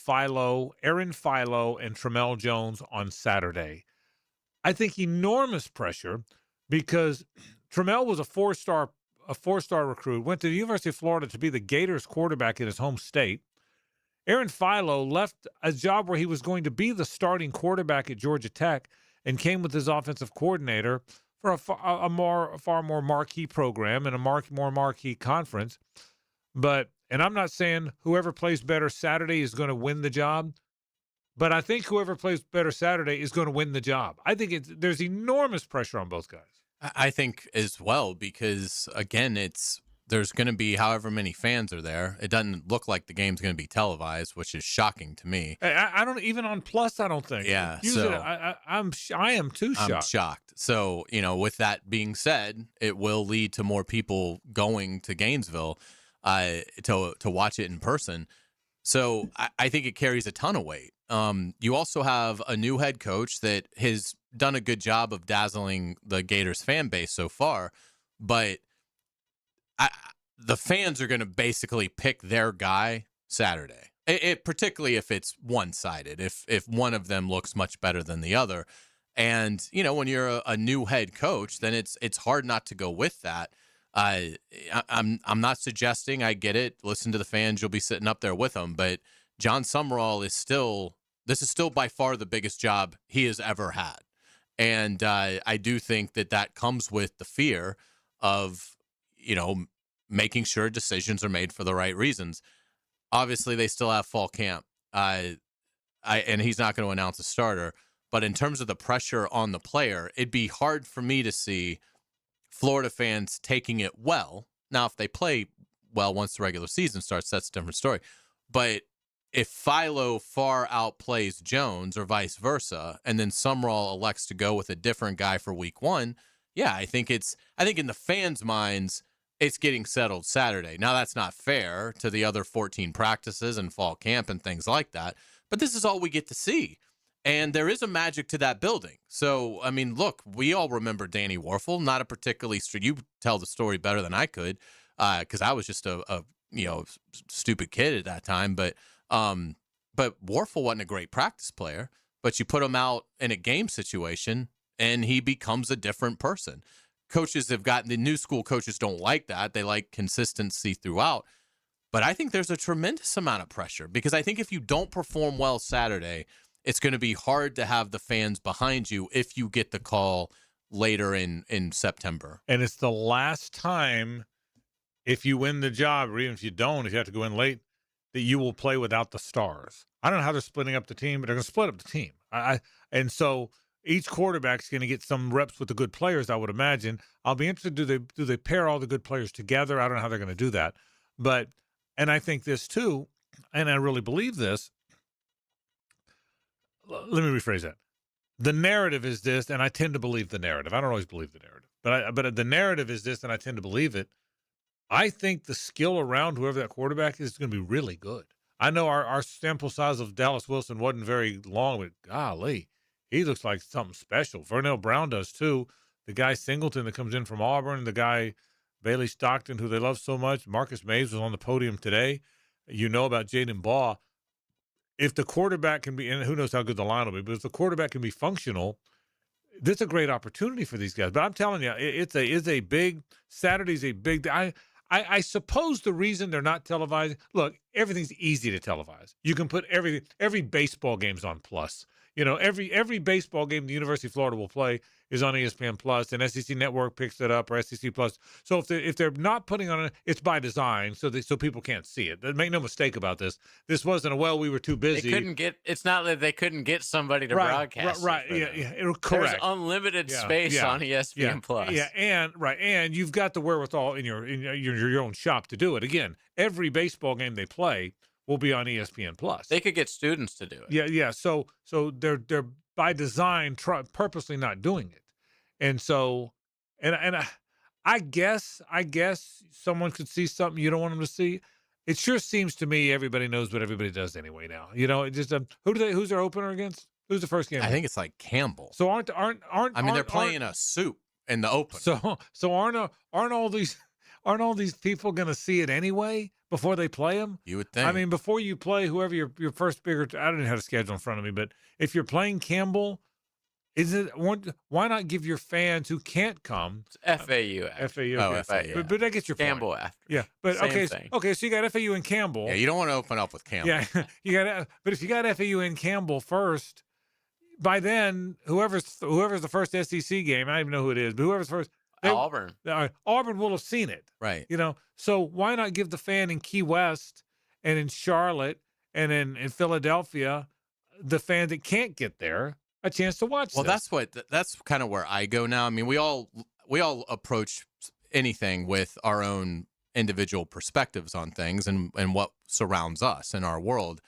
Aaron Philo, and Tramel Jones on Saturday? I think enormous pressure because Tramel was a four-star recruit, went to the University of Florida to be the Gators quarterback in his home state. Aaron Philo left a job where he was going to be the starting quarterback at Georgia Tech and came with his offensive coordinator for a far more marquee program and a more marquee conference. And I'm not saying whoever plays better Saturday is going to win the job, but I think whoever plays better Saturday is going to win the job. I think there's enormous pressure on both guys. I think as well, because again, there's going to be however many fans are there. It doesn't look like the game's going to be televised, which is shocking to me. I don't even on Plus. I don't think. Yeah. Usually, I am too shocked. I'm shocked. So with that being said, it will lead to more people going to Gainesville to watch it in person. So I think it carries a ton of weight. You also have a new head coach that has done a good job of dazzling the Gators fan base so far, but the fans are going to basically pick their guy Saturday. Particularly if it's one-sided, if one of them looks much better than the other. And, you know, when you're a new head coach, then it's hard not to go with that. I'm not suggesting, I get it. Listen to the fans. You'll be sitting up there with them. But John Summerall this is still by far the biggest job he has ever had. And I do think that comes with the fear of, you know, making sure decisions are made for the right reasons. Obviously, they still have fall camp. And he's not going to announce a starter. But in terms of the pressure on the player, it'd be hard for me to see Florida fans taking it well. Now, if they play well once the regular season starts, that's a different story. But if Philo far outplays Jones or vice versa, and then Summerall elects to go with a different guy for week 1, yeah, I think in the fans' minds, it's getting settled Saturday. Now, that's not fair to the other 14 practices and fall camp and things like that, but this is all we get to see. And there is a magic to that building. So, I mean, look, we all remember Danny Warfel, not a particularly you tell the story better than I could, because I was just a stupid kid at that time. But Warfel wasn't a great practice player, but you put him out in a game situation and he becomes a different person. Coaches have gotten, the new school coaches don't like that. They like consistency throughout. But I think there's a tremendous amount of pressure, because I think if you don't perform well Saturday, it's going to be hard to have the fans behind you if you get the call later in September. And it's the last time, if you win the job, or even if you don't, if you have to go in late, that you will play without the stars. I don't know how they're splitting up the team, but they're going to split up the team. And so each quarterback's going to get some reps with the good players, I would imagine. I'll be interested, do they pair all the good players together? I don't know how they're going to do that. And I think this too, and I really believe this, let me rephrase that. The narrative is this, and I tend to believe the narrative. I don't always believe the narrative, but the narrative is this, and I tend to believe it. I think the skill around whoever that quarterback is going to be really good. I know our sample size of Dallas Wilson wasn't very long, but golly, he looks like something special. Vernell Brown does too. The guy Singleton that comes in from Auburn, the guy Bailey Stockton, who they love so much. Marcus Mays was on the podium today. You know about Jaden Baugh. If the quarterback can be, and who knows how good the line will be, but if the quarterback can be functional, this is a great opportunity for these guys. But I'm telling you, Saturday's a big, I suppose the reason they're not televised, look, everything's easy to televise. You can put every baseball game's on Plus. You know, every baseball game the University of Florida will play is on ESPN Plus, and SEC Network picks it up, or SEC Plus. So if they're not putting on it, it's by design, so people can't see it. Make no mistake about this. This wasn't we were too busy. It's not that they couldn't get somebody to broadcast. Right. Correct. There's unlimited space on ESPN Plus. Yeah, and you've got the wherewithal in your own shop to do it. Again, every baseball game they play will be on ESPN Plus. They could get students to do it. Yeah. So they're by design purposely not doing it, and so I guess someone could see something you don't want them to see. It sure seems to me everybody knows what everybody does anyway now. You know, it just who's their opener against? Who's the first game? I think it's like Campbell. So aren't they're playing a soup in the opener. So aren't all these people going to see it anyway before they play them? You would think. I mean, before you play whoever your first bigger, I don't have a schedule in front of me, but if you're playing Campbell, why not give your fans who can't come it's FAU? FAU. FAU. But that gets your Campbell point. after. Yeah, but Same thing. Okay. So you got FAU and Campbell. Yeah, you don't want to open up with Campbell. Yeah, but if you got FAU and Campbell first, by then whoever's the first SEC game, I don't even know who it is, but whoever's first. Auburn. Auburn will have seen it. Right. You know, so why not give the fan in Key West and in Charlotte and in Philadelphia, the fan that can't get there, a chance to watch this? That's kind of where I go now. I mean, we all approach anything with our own individual perspectives on things and what surrounds us in our world.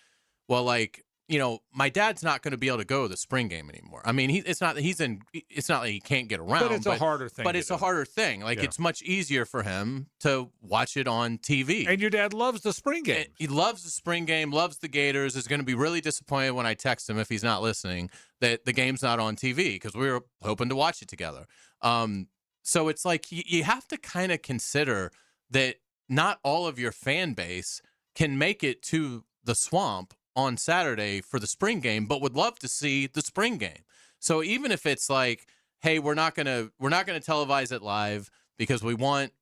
Well, like, you know, my dad's not going to be able to go to the spring game anymore. I mean, it's not that he can't get around, but it's a harder thing. But it's a harder thing. Like, it's much easier for him to watch it on TV. And your dad loves the spring game. He loves the spring game, loves the Gators. Is going to be really disappointed when I text him, if he's not listening, that the game's not on TV, because we were hoping to watch it together. So it's like you have to kind of consider that not all of your fan base can make it to the Swamp on Saturday for the spring game, but would love to see the spring game. So even if it's like, hey, we're not gonna televise it live because we want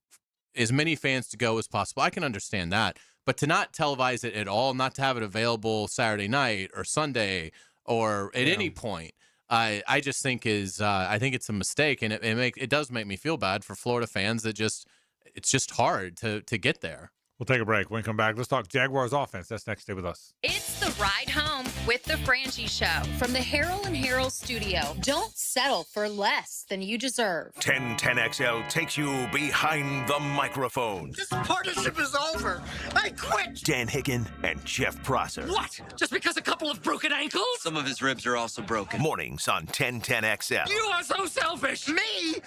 as many fans to go as possible, I can understand that. But to not televise it at all, not to have it available Saturday night or Sunday or at any point, I just think I think it's a mistake, and it does make me feel bad for Florida fans that it's just hard to get there. We'll take a break. When we come back, let's talk Jaguars offense. That's next. Stay with us. It's the ride home with the Frangie Show from the Harold and Harold studio. Don't settle for less than you deserve. 1010XL takes you behind the microphone. This partnership is over. I quit. Dan Hicken and Jeff Prosser. What? Just because a couple of broken ankles? Some of his ribs are also broken. Mornings on 1010XL. You are so selfish. Me?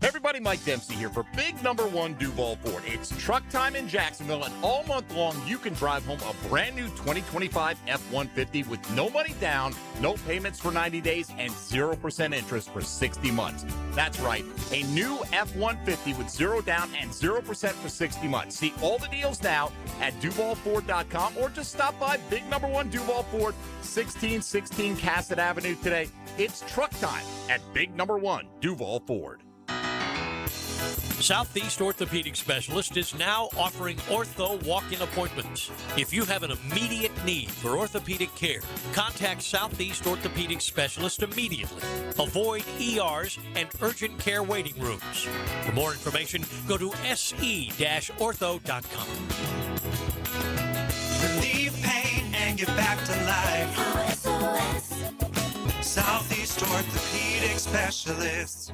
Everybody, Mike Dempsey here for Big Number 1 Duval Ford. It's truck time in Jacksonville, and all month long, you can drive home a brand new 2025 F-150 with no money down, no payments for 90 days, and 0% interest for 60 months. That's right, a new F-150 with 0 down and 0% for 60 months. See all the deals now at DuvalFord.com, or just stop by Big Number 1 Duval Ford, 1616 Cassett Avenue today. It's truck time at Big Number 1 Duval Ford. Southeast Orthopedic Specialist is now offering ortho walk-in appointments. If you have an immediate need for orthopedic care, contact Southeast Orthopedic Specialist immediately. Avoid ERs and urgent care waiting rooms. For more information, go to se-ortho.com. Relieve pain and get back to life. Southeast Orthopedic Specialists.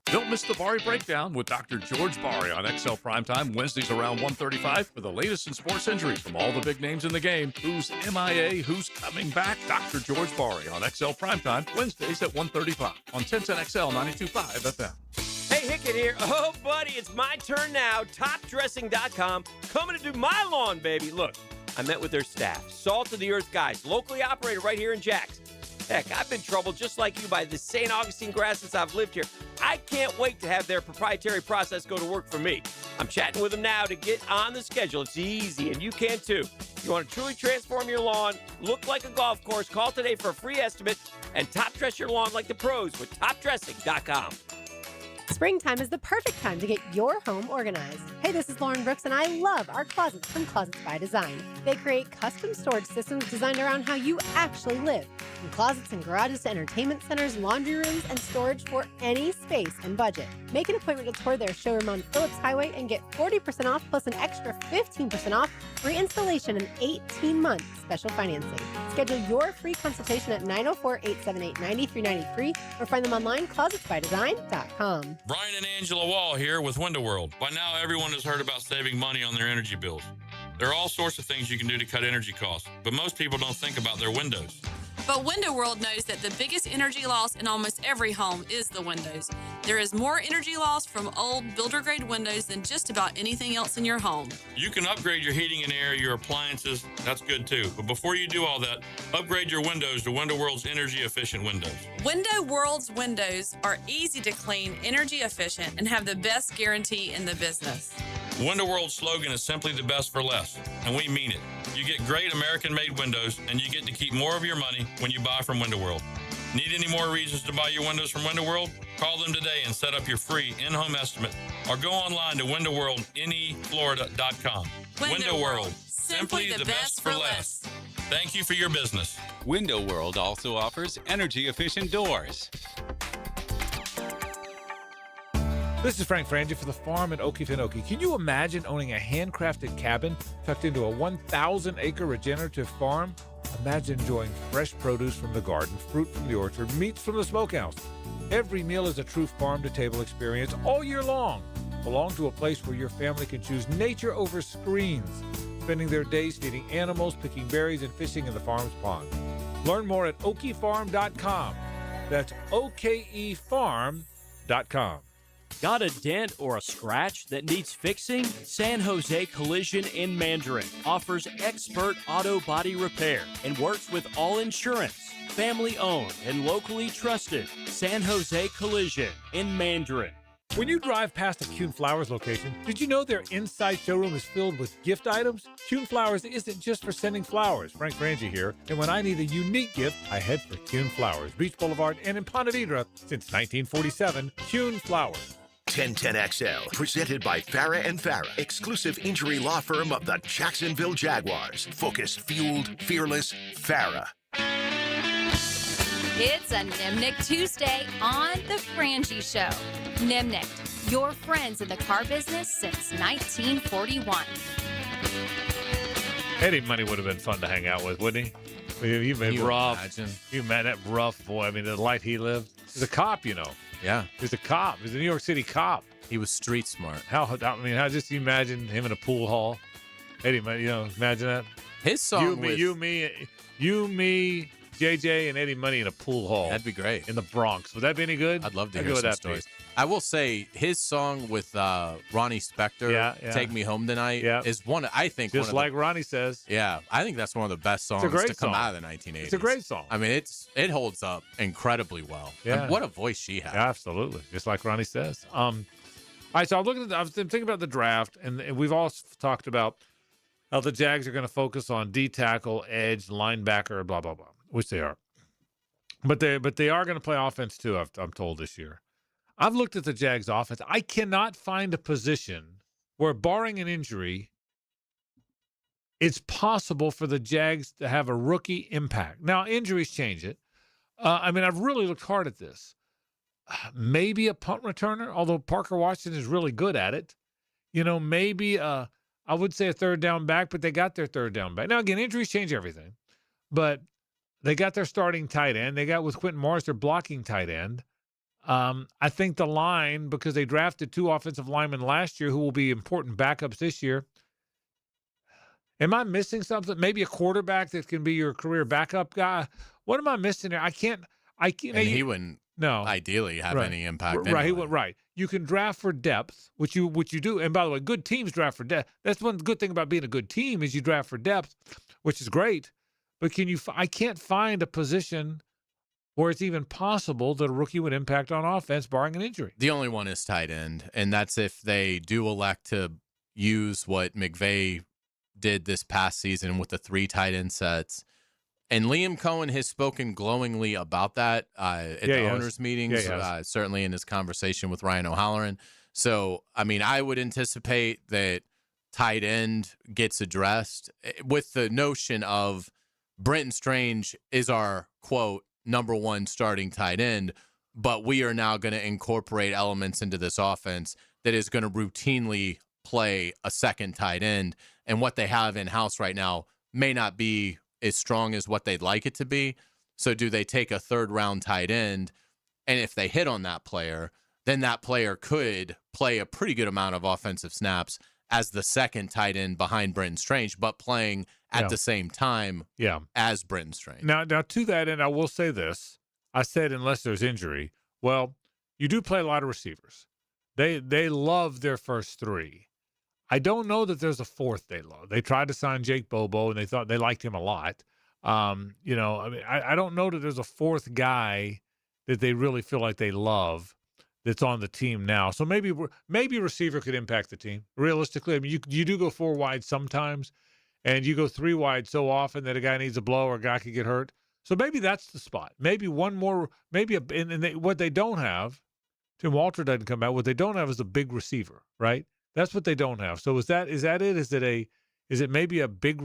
Don't miss the Bari Breakdown with Dr. George Bari on XL Primetime, Wednesdays around 1:35 for the latest in sports injury from all the big names in the game. Who's MIA, who's coming back? Dr. George Bari on XL Primetime, Wednesdays at 1:35 on 1010XL 92.5 FM. Hey, Hickett here. Oh, buddy, it's my turn now. TopDressing.com coming to do my lawn, baby. Look, I met with their staff, Salt of the Earth guys, locally operated right here in Jax. Heck, I've been troubled just like you by the St. Augustine grass since I've lived here. I can't wait to have their proprietary process go to work for me. I'm chatting with them now to get on the schedule. It's easy, and you can too. You want to truly transform your lawn, look like a golf course, call today for a free estimate, and top dress your lawn like the pros with TopDressing.com. Springtime is the perfect time to get your home organized. Hey, this is Lauren Brooks, and I love our closets from Closets by Design. They create custom storage systems designed around how you actually live. From closets and garages to entertainment centers, laundry rooms, and storage for any space and budget. Make an appointment to tour their showroom on Phillips Highway and get 40% off plus an extra 15% off free installation and 18 months special financing. Schedule your free consultation at 904-878-9393 or find them online, closetsbydesign.com. Brian and Angela Wall here with Window World. By now, everyone has heard about saving money on their energy bills. There are all sorts of things you can do to cut energy costs, but most people don't think about their windows. But Window World knows that the biggest energy loss in almost every home is the windows. There is more energy loss from old builder-grade windows than just about anything else in your home. You can upgrade your heating and air, your appliances. That's good too. But before you do all that, upgrade your windows to Window World's energy-efficient windows. Window World's windows are easy to clean, energy efficient, and have the best guarantee in the business. Window World's slogan is simply the best for less, and we mean it. You get great American-made windows, and you get to keep more of your money when you buy from Window World. Need any more reasons to buy your windows from Window World? Call them today and set up your free in-home estimate, or go online to windowworldneflorida.com. Window World, simply the best for less. Thank you for your business. Window World also offers energy-efficient doors. This is Frank Frangie for the farm in Okefenokee. Can you imagine owning a handcrafted cabin tucked into a 1,000-acre regenerative farm? Imagine enjoying fresh produce from the garden, fruit from the orchard, meats from the smokehouse. Every meal is a true farm-to-table experience all year long. Belong to a place where your family can choose nature over screens, spending their days feeding animals, picking berries, and fishing in the farm's pond. Learn more at okefarm.com. That's okefarm.com. Got a dent or a scratch that needs fixing? San Jose Collision in Mandarin offers expert auto body repair and works with all insurance. Family owned and locally trusted. San Jose Collision in Mandarin. When you drive past a Uconn Flowers location, did you know their inside showroom is filled with gift items? Uconn Flowers isn't just for sending flowers. Frangie here, and when I need a unique gift, I head for Uconn Flowers, Beach Boulevard, and in Ponte Vedra since 1947. Uconn Flowers. 1010XL, presented by Farah and Farah, exclusive injury law firm of the Jacksonville Jaguars. Focused, fueled, fearless, Farah. It's a Nimnick Tuesday on The Frangie Show. Nimnick, your friends in the car business since 1941. Eddie Money would have been fun to hang out with, wouldn't he? You rough. You man, that rough boy. I mean, the life he lived. He's a cop, you know. Yeah. He's a cop. He's a New York City cop. He was street smart. How just imagine him in a pool hall? Eddie Money, imagine that. His song you, me, JJ, and Eddie Money in a pool hall. That'd be great. In the Bronx. Would that be any good? I'd love to hear some stories. I will say his song with Ronnie Spector, "Take Me Home Tonight," is one. I think just like Ronnie says. Yeah, I think that's one of the best songs to come out of the 1980s. It's a great song. I mean, it holds up incredibly well. Yeah. And what a voice she has. Absolutely, just like Ronnie says. All right, so I was thinking about the draft, and we've all talked about how the Jags are going to focus on D tackle, edge, linebacker, blah blah blah, which they are. But they are going to play offense too. I'm told this year. I've looked at the Jags offense. I cannot find a position where, barring an injury, it's possible for the Jags to have a rookie impact. Now, injuries change it. I've really looked hard at this. Maybe a punt returner, although Parker Washington is really good at it. Maybe I would say a third down back, but they got their third down back. Now, again, injuries change everything. But they got their starting tight end. They got with Quentin Morris their blocking tight end. I think the line, because they drafted 2 offensive linemen last year who will be important backups this year. Am I missing something? Maybe a quarterback that can be your career backup guy. What am I missing there? I can't. And he wouldn't ideally have any impact. Right. Right. You can draft for depth, which you do. And by the way, good teams draft for depth. That's one good thing about being a good team is you draft for depth, which is great. But I can't find a position where it's even possible that a rookie would impact on offense, barring an injury. The only one is tight end, and that's if they do elect to use what McVay did this past season with the 3 tight end sets. And Liam Cohen has spoken glowingly about that at the owners' meetings, certainly in his conversation with Ryan O'Halloran. So, I would anticipate that tight end gets addressed with the notion of Brenton Strange is our, quote, number 1 starting tight end, but we are now going to incorporate elements into this offense that is going to routinely play a second tight end. And what they have in-house right now may not be as strong as what they'd like it to be. So do they take a 3rd-round tight end? And if they hit on that player, then that player could play a pretty good amount of offensive snaps as the second tight end behind Brenton Strange, but playing at the same time as Brenton Strange. Now to that end, I will say this. I said unless there's injury. Well, you do play a lot of receivers. They love their first 3. I don't know that there's a 4th they love. They tried to sign Jake Bobo, and they thought they liked him a lot. I don't know that there's a 4th guy that they really feel like they love that's on the team now. So maybe receiver could impact the team. Realistically, you do go 4 wide sometimes, and you go 3 wide so often that a guy needs a blow or a guy could get hurt. So maybe that's the spot. Maybe one more. What they don't have, Tim Walter doesn't come out. What they don't have is a big receiver, right? That's what they don't have. So is that it? Is it maybe a big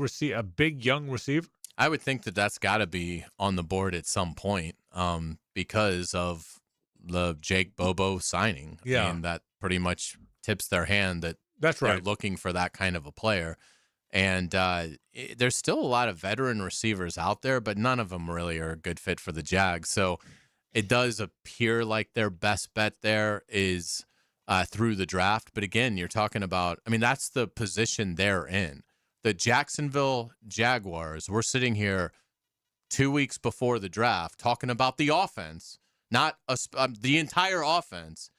young receiver? I would think that's got to be on the board at some point, because of the Jake Bobo signing. Yeah. And that pretty much tips their hand that that's right. They're looking for that kind of a player. And there's still a lot of veteran receivers out there, but none of them really are a good fit for the Jags. So it does appear like their best bet there is through the draft. But again, you're talking about, that's the position they're in. The Jacksonville Jaguars, we're sitting here 2 weeks before the draft talking about the offense, not the entire offense,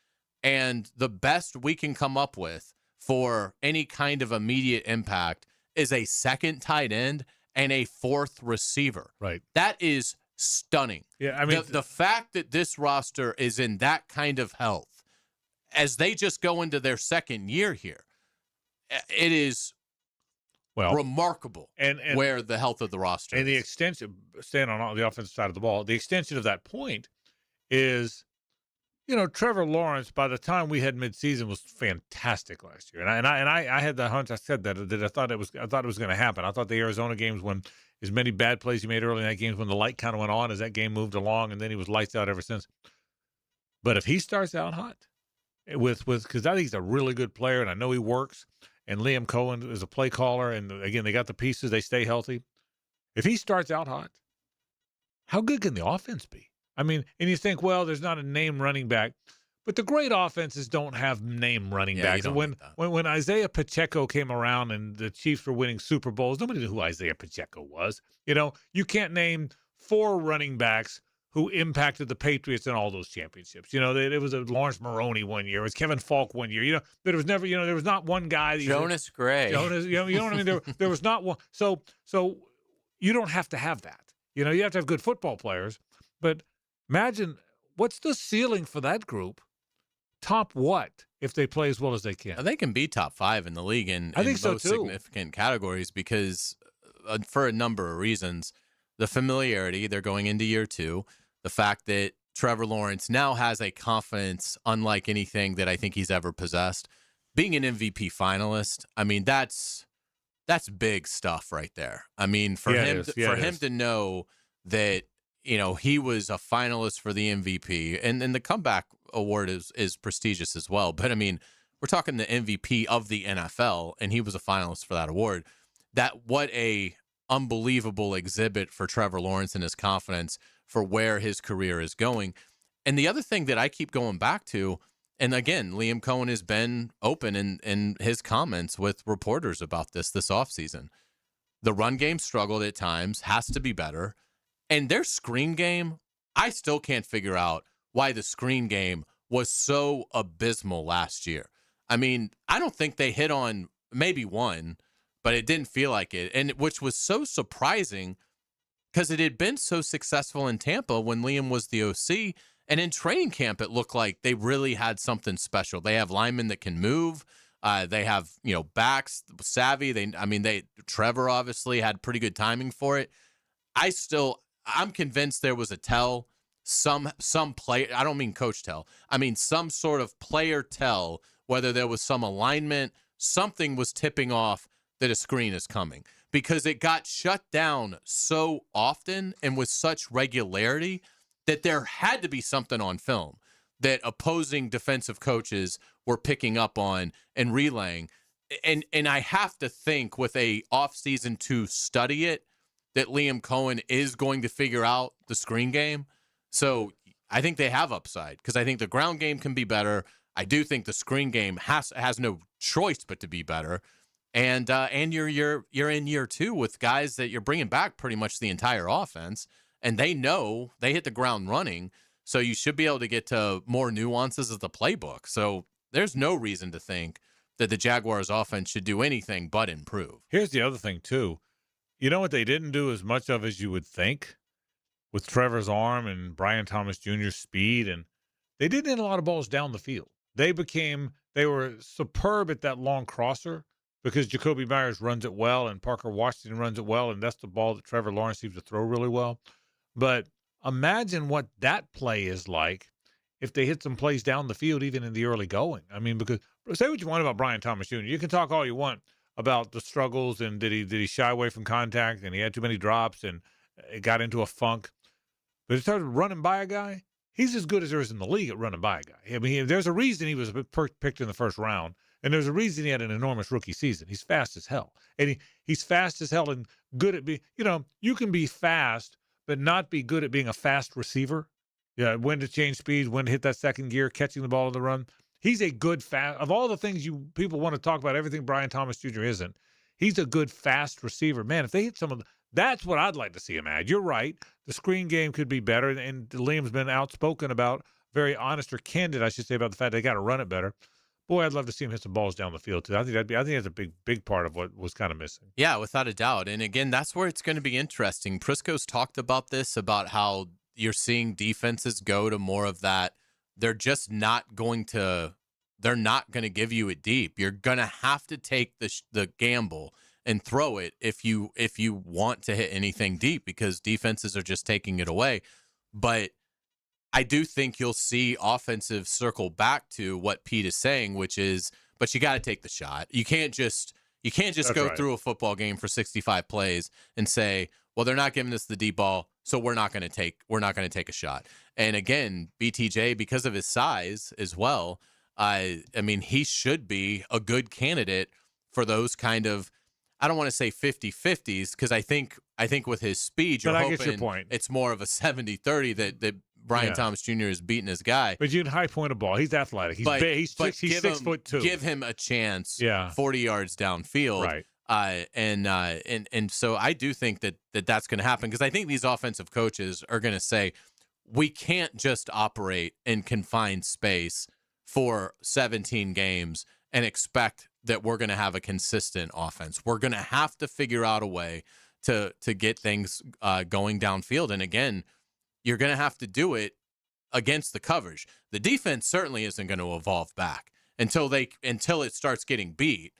and the best we can come up with for any kind of immediate impact is a second tight end and a 4th receiver. Right. That is stunning. Yeah, the fact that this roster is in that kind of health as they just go into their second year here, it is remarkable and where the health of the roster and the extension, staying on the offensive side of the ball, the extension of that point is, Trevor Lawrence, by the time we had midseason, was fantastic last year, and I had the hunch. I said that I thought it was going to happen. I thought the Arizona games, when as many bad plays he made early in that game, when the light kind of went on as that game moved along, and then he was lights out ever since. But if he starts out hot because I think he's a really good player, and I know he works, and Liam Cohen is a play caller, and again they got the pieces, they stay healthy. If he starts out hot, how good can the offense be? I mean, and you think, well, there's not a name running back, but the great offenses don't have name running backs. When Isaiah Pacheco came around and the Chiefs were winning Super Bowls, nobody knew who Isaiah Pacheco was. You can't name 4 running backs who impacted the Patriots in all those championships. It was a Lawrence Maroney one year, it was Kevin Falk one year. There was never, there was not one guy. Jonas Gray. You know what I mean? There was not one. So you don't have to have that. You have to have good football players, but imagine what's the ceiling for that group? Top what if they play as well as they can? They can be top 5 in the league in most significant categories because for a number of reasons. The familiarity, they're going into year 2. The fact that Trevor Lawrence now has a confidence unlike anything that I think he's ever possessed. Being an MVP finalist, I mean, that's big stuff right there. I mean, for him to know that he was a finalist for the MVP, and the comeback award is prestigious as well. But I mean, we're talking the MVP of the NFL, and he was a finalist for that award. What a unbelievable exhibit for Trevor Lawrence and his confidence for where his career is going. And the other thing that I keep going back to, and again, Liam Cohen has been open in his comments with reporters about this offseason. The run game struggled at times, has to be better. And their screen game, I still can't figure out why the screen game was so abysmal last year. I mean, I don't think they hit on maybe one, but it didn't feel like it. And which was so surprising because it had been so successful in Tampa when Liam was the OC. And in training camp, it looked like they really had something special. They have linemen that can move. They have, backs savvy. Trevor obviously had pretty good timing for it. I'm convinced there was a tell, some play. I don't mean coach tell. I mean some sort of player tell, whether there was some alignment, something was tipping off that a screen is coming because it got shut down so often and with such regularity that there had to be something on film that opposing defensive coaches were picking up on and relaying. And I have to think with a offseason to study it, that Liam Cohen is going to figure out the screen game. So I think they have upside because I think the ground game can be better. I do think the screen game has no choice but to be better. And you're in year 2 with guys that you're bringing back pretty much the entire offense, and they know they hit the ground running. So you should be able to get to more nuances of the playbook. So there's no reason to think that the Jaguars offense should do anything but improve. Here's the other thing too. You know what they didn't do as much of as you would think with Trevor's arm and Brian Thomas Jr.'s speed, and they didn't hit a lot of balls down the field. They were superb at that long crosser because Jacoby Myers runs it well and Parker Washington runs it well, and that's the ball that Trevor Lawrence seems to throw really well. But imagine what that play is like if they hit some plays down the field, even in the early going. I mean, because say what you want about Brian Thomas Jr. You can talk all you want about the struggles and did he shy away from contact and he had too many drops and it got into a funk. But he started running by a guy. He's as good as there is in the league at running by a guy. I mean, there's a reason he was picked in the first round, and there's a reason he had an enormous rookie season. He's fast as hell, and he's fast as hell and good at being. You can be fast, but not be good at being a fast receiver. Yeah, when to change speeds, when to hit that second gear, catching the ball on the run. He's a good fast. Of all the things people want to talk about, everything Brian Thomas Jr. isn't. He's a good fast receiver. Man, if they hit some of that's what I'd like to see him add. You're right. The screen game could be better, and Liam's been outspoken about, very honest or candid, I should say, about the fact they got to run it better. Boy, I'd love to see him hit some balls down the field too. I think that's a big part of what was kind of missing. Yeah, without a doubt. And again, that's where it's going to be interesting. Prisco's talked about this, about how you're seeing defenses go to more of that. They're just not going to they're not going to give you it deep. You're going to have to take the gamble and throw it if you want to hit anything deep, because defenses are just taking it away. But I do think you'll see offensive circle back to what Pete is saying, which is, but you got to take the shot. You can't just go through a football game for 65 plays and say, well, they're not giving us the deep ball, so we're not going to take a shot. And again, BTJ, because of his size as well, I mean, he should be a good candidate for those kind of, I don't want to say 50-50s, because I think with his speed, you're hoping get your point. It's more of a 70-30 that Brian Thomas Jr. is beating his guy. But you can high point a ball. He's athletic. He's big. He's 6'2". Give him a chance. 40 yards downfield. Right. And so I do think that's going to happen, because I think these offensive coaches are going to say, we can't just operate in confined space for 17 games and expect that we're going to have a consistent offense. We're going to have to figure out a way to get things going downfield. And again, you're going to have to do it against the coverage. The defense certainly isn't going to evolve back until it starts getting beat.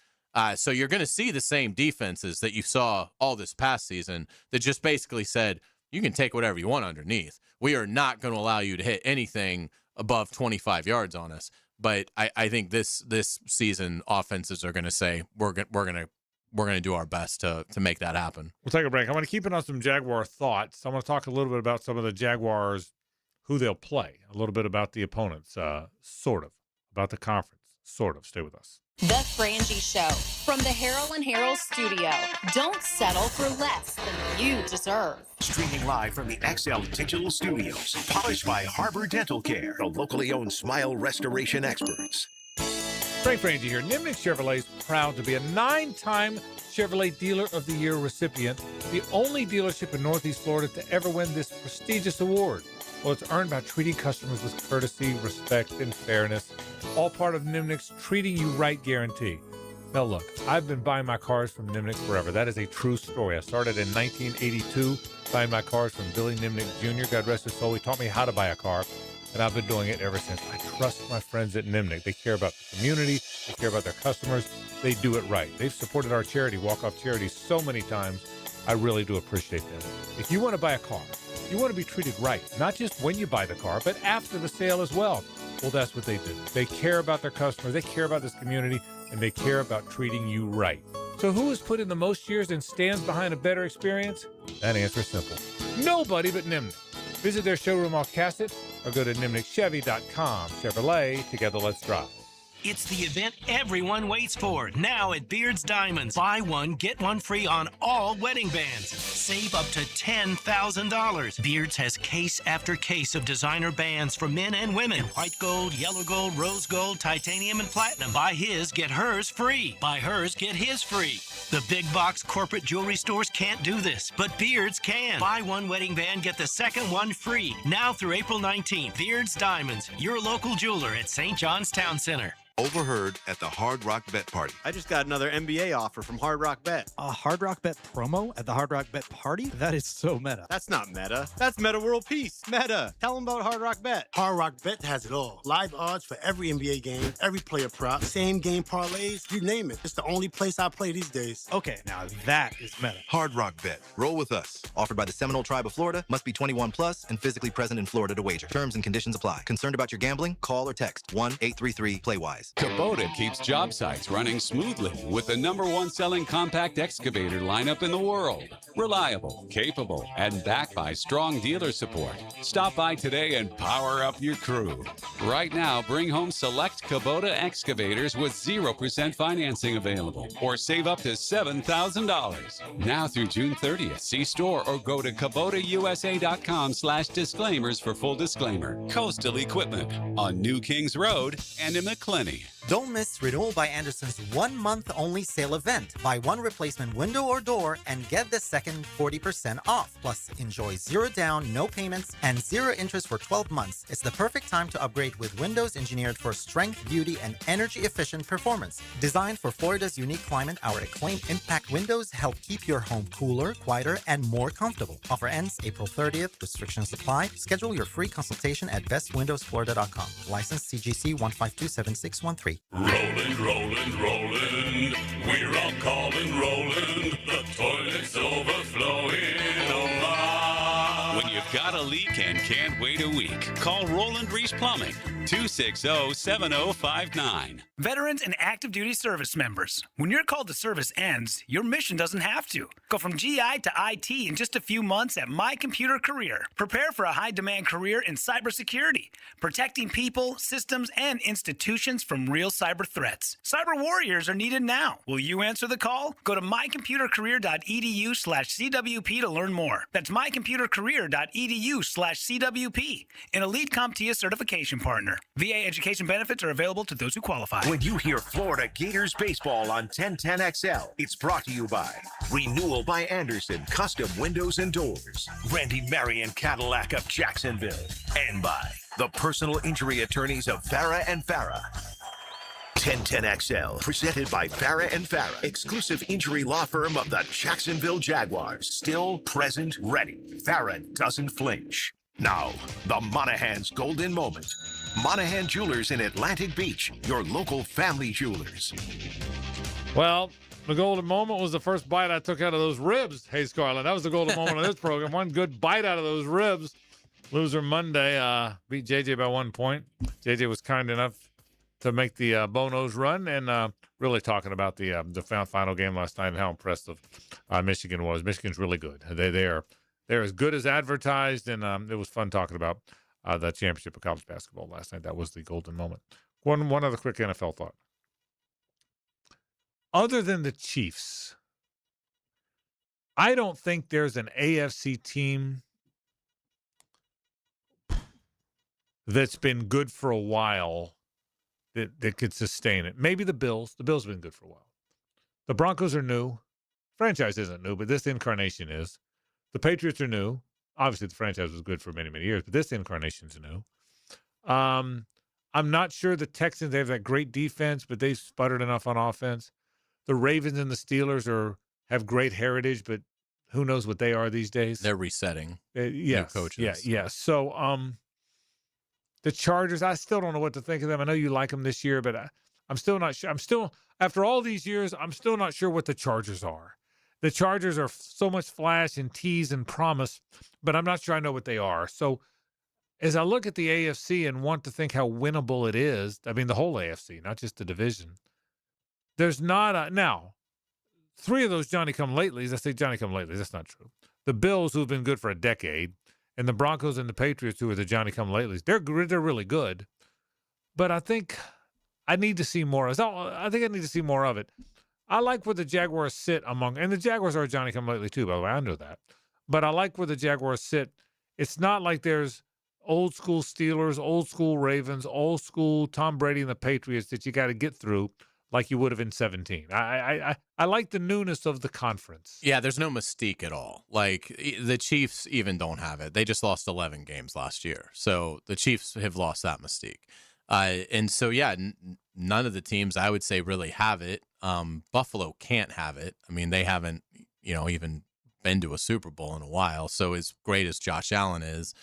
So you're going to see the same defenses that you saw all this past season that just basically said, you can take whatever you want underneath. We are not going to allow you to hit anything above 25 yards on us. But I think this season offenses are going to say, we're going to do our best to make that happen. We'll take a break. I want to keep it on some Jaguar thoughts. I want to talk a little bit about some of the Jaguars, who they'll play, a little bit about the opponents, sort of, about the conference, sort of. Stay with us. The Frangie Show from the Harold and Harold studio. Don't settle for less than you deserve. Streaming live from the XL Digital Studios. Polished by Harbor Dental Care, the locally owned smile restoration experts. Frank Frangie here. Nimnick Chevrolet is proud to be a 9-time Chevrolet Dealer of the Year recipient, the only dealership in Northeast Florida to ever win this prestigious award. Well, it's earned by treating customers with courtesy, respect, and fairness, all part of Nimnick's Treating You Right guarantee. Now, look, I've been buying my cars from Nimnick forever. That is a true story. I started in 1982 buying my cars from Billy Nimnick Jr., God rest his soul. He taught me how to buy a car, and I've been doing it ever since. I trust my friends at Nimnick. They care about the community. They care about their customers. They do it right. They've supported our charity, Walk Off Charity, so many times. I really do appreciate that. If you want to buy a car, you want to be treated right, not just when you buy the car, but after the sale as well. Well, that's what they do. They care about their customers, they care about this community, and they care about treating you right. So who has put in the most years and stands behind a better experience? That answer is simple. Nobody but Nimnick. Visit their showroom off Cassett or go to nimnickchevy.com. Chevrolet, together let's drive. It's the event everyone waits for, now at Beard's Diamonds. Buy one, get one free on all wedding bands. Save up to $10,000. Beard's has case after case of designer bands for men and women. White gold, yellow gold, rose gold, titanium, and platinum. Buy his, get hers free. Buy hers, get his free. The big box corporate jewelry stores can't do this, but Beard's can. Buy one wedding band, get the second one free. Now through April 19th, Beard's Diamonds, your local jeweler at St. John's Town Center. Overheard at the Hard Rock Bet Party. I just got another NBA offer from Hard Rock Bet. A Hard Rock Bet promo at the Hard Rock Bet Party? That is so meta. That's not meta. That's Meta World Peace. Meta. Tell them about Hard Rock Bet. Hard Rock Bet has it all. Live odds for every NBA game, every player prop, same game parlays, you name it. It's the only place I play these days. Okay, now that is meta. Hard Rock Bet. Roll with us. Offered by the Seminole Tribe of Florida. Must be 21 plus and physically present in Florida to wager. Terms and conditions apply. Concerned about your gambling? Call or text 1-833-PLAY-WISE. Kubota keeps job sites running smoothly with the #1 selling compact excavator lineup in the world. Reliable, capable, and backed by strong dealer support. Stop by today and power up your crew. Right now, bring home select Kubota excavators with 0% financing available or save up to $7,000. Now through June 30th, see store or go to KubotaUSA.com/disclaimers for full disclaimer. Coastal Equipment on New Kings Road and in McClenny. Don't miss Renewal by Anderson's 1-month only sale event. Buy one replacement window or door and get the second 40% off. Plus, enjoy 0 down, no payments, and 0 interest for 12 months. It's the perfect time to upgrade with windows engineered for strength, beauty, and energy-efficient performance. Designed for Florida's unique climate, our acclaimed impact windows help keep your home cooler, quieter, and more comfortable. Offer ends April 30th. Restrictions apply. Schedule your free consultation at bestwindowsflorida.com. License CGC 152761. 613. Rolling. We're all calling Roland. The toilet's overflowing. Oh my. When you've got a leak and can't wait a week, call Roland Reese Plumbing, 260-7059. Veterans and active duty service members, when your call to service ends, your mission doesn't have to. Go from GI to IT in just a few months at My Computer Career. Prepare for a high-demand career in cybersecurity, protecting people, systems, and institutions from real cyber threats. Cyber warriors are needed now. Will you answer the call? Go to mycomputercareer.edu/CWP to learn more. That's mycomputercareer.edu/CWP, an Elite CompTIA certification partner. VA education benefits are available to those who qualify. When you hear Florida Gators baseball on 1010XL, it's brought to you by Renewal by Anderson Custom Windows and Doors, Randy Marion Cadillac of Jacksonville, and by the personal injury attorneys of Farah and Farah. 1010XL, presented by Farah and Farah, exclusive injury law firm of the Jacksonville Jaguars. Still, present, ready. Farah doesn't flinch. Now, the Monahan's golden moment. Monahan Jewelers in Atlantic Beach, your local family jewelers. Well, the golden moment was the first bite I took out of those ribs. Hey, Scarlett, that was the golden moment of this program. One good bite out of those ribs. Loser Monday beat JJ by 1 point. JJ was kind enough to make the Bonos run, and really talking about the final game last night and how impressive Michigan was. Michigan's really good. They're as good as advertised, and it was fun talking about the championship of college basketball last night. That was the golden moment. One other quick NFL thought. Other than the Chiefs, I don't think there's an AFC team that's been good for a while that could sustain it. Maybe the Bills. The Bills have been good for a while. The Broncos are new. Franchise isn't new, but this incarnation is. The Patriots are new. Obviously, the franchise was good for many, many years, but this incarnation's new. I'm not sure the Texans, they have that great defense, but they sputtered enough on offense. The Ravens and the Steelers have great heritage, but who knows what they are these days? They're resetting. Yes. New coaches. Yeah. So the Chargers, I still don't know what to think of them. I know you like them this year, but I'm still not sure. After all these years, I'm still not sure what the Chargers are. The Chargers are so much flash and tease and promise, but I'm not sure I know what they are. So as I look at the AFC and want to think how winnable it is, I mean the whole AFC, not just the division, there's not now, three of those Johnny-come-latelys, I say Johnny-come-lately, that's not true. The Bills, who've been good for a decade, and the Broncos and the Patriots, who are the Johnny-come-latelys, they're really good. But I think I need to see more. I think I need to see more of it. I like where the Jaguars sit and the Jaguars are Johnny-come-lately too, by the way. I know that. But I like where the Jaguars sit. It's not like there's old school Steelers, old school Ravens, old school Tom Brady and the Patriots that you got to get through like you would have in 17. I like the newness of the conference. Yeah, there's no mystique at all. Like, the Chiefs even don't have it. They just lost 11 games last year. So the Chiefs have lost that mystique. And so, yeah, none of the teams I would say really have it. Buffalo can't have it. I mean, they haven't, even been to a Super Bowl in a while. So as great as Josh Allen is,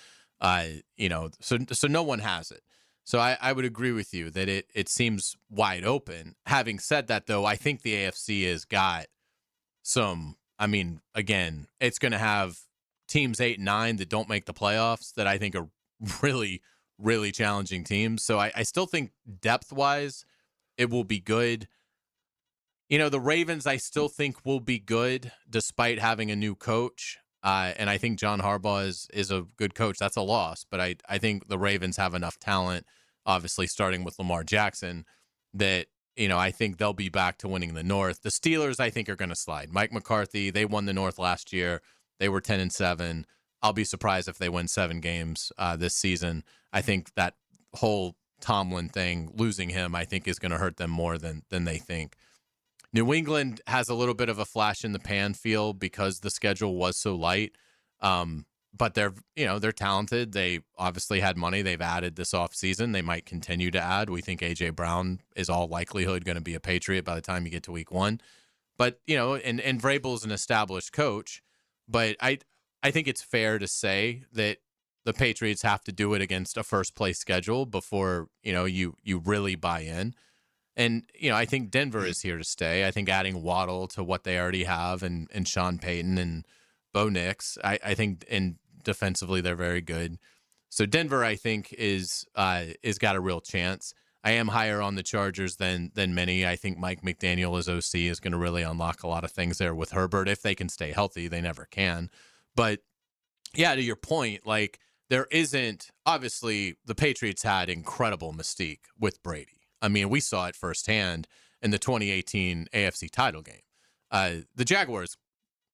so no one has it. So I would agree with you that it seems wide open. Having said that, though, I think the AFC has got some, again, it's going to have teams 8 and 9 that don't make the playoffs that I think are really, really challenging teams. So I still think depth-wise, it will be good. The Ravens, I still think will be good despite having a new coach. And I think John Harbaugh is a good coach. That's a loss. But I think the Ravens have enough talent, obviously starting with Lamar Jackson, that, I think they'll be back to winning the North. The Steelers, I think, are going to slide. Mike McCarthy, they won the North last year. They were 10-7. I'll be surprised if they win 7 games this season. I think that whole Tomlin thing, losing him, I think is going to hurt them more than they think. New England has a little bit of a flash in the pan feel because the schedule was so light. But they're talented. They obviously had money. They've added this offseason. They might continue to add. We think A.J. Brown is all likelihood going to be a Patriot by the time you get to week 1. But, and Vrabel is an established coach. But I think it's fair to say that the Patriots have to do it against a first-place schedule before, you really buy in. And, I think Denver is here to stay. I think adding Waddle to what they already have and Sean Payton and Bo Nix, I think defensively they're very good. So Denver, I think, is got a real chance. I am higher on the Chargers than many. I think Mike McDaniel as OC is going to really unlock a lot of things there with Herbert. If they can stay healthy, they never can. But, yeah, to your point, like, there isn't – obviously, the Patriots had incredible mystique with Brady. I mean, we saw it firsthand in the 2018 AFC title game. The Jaguars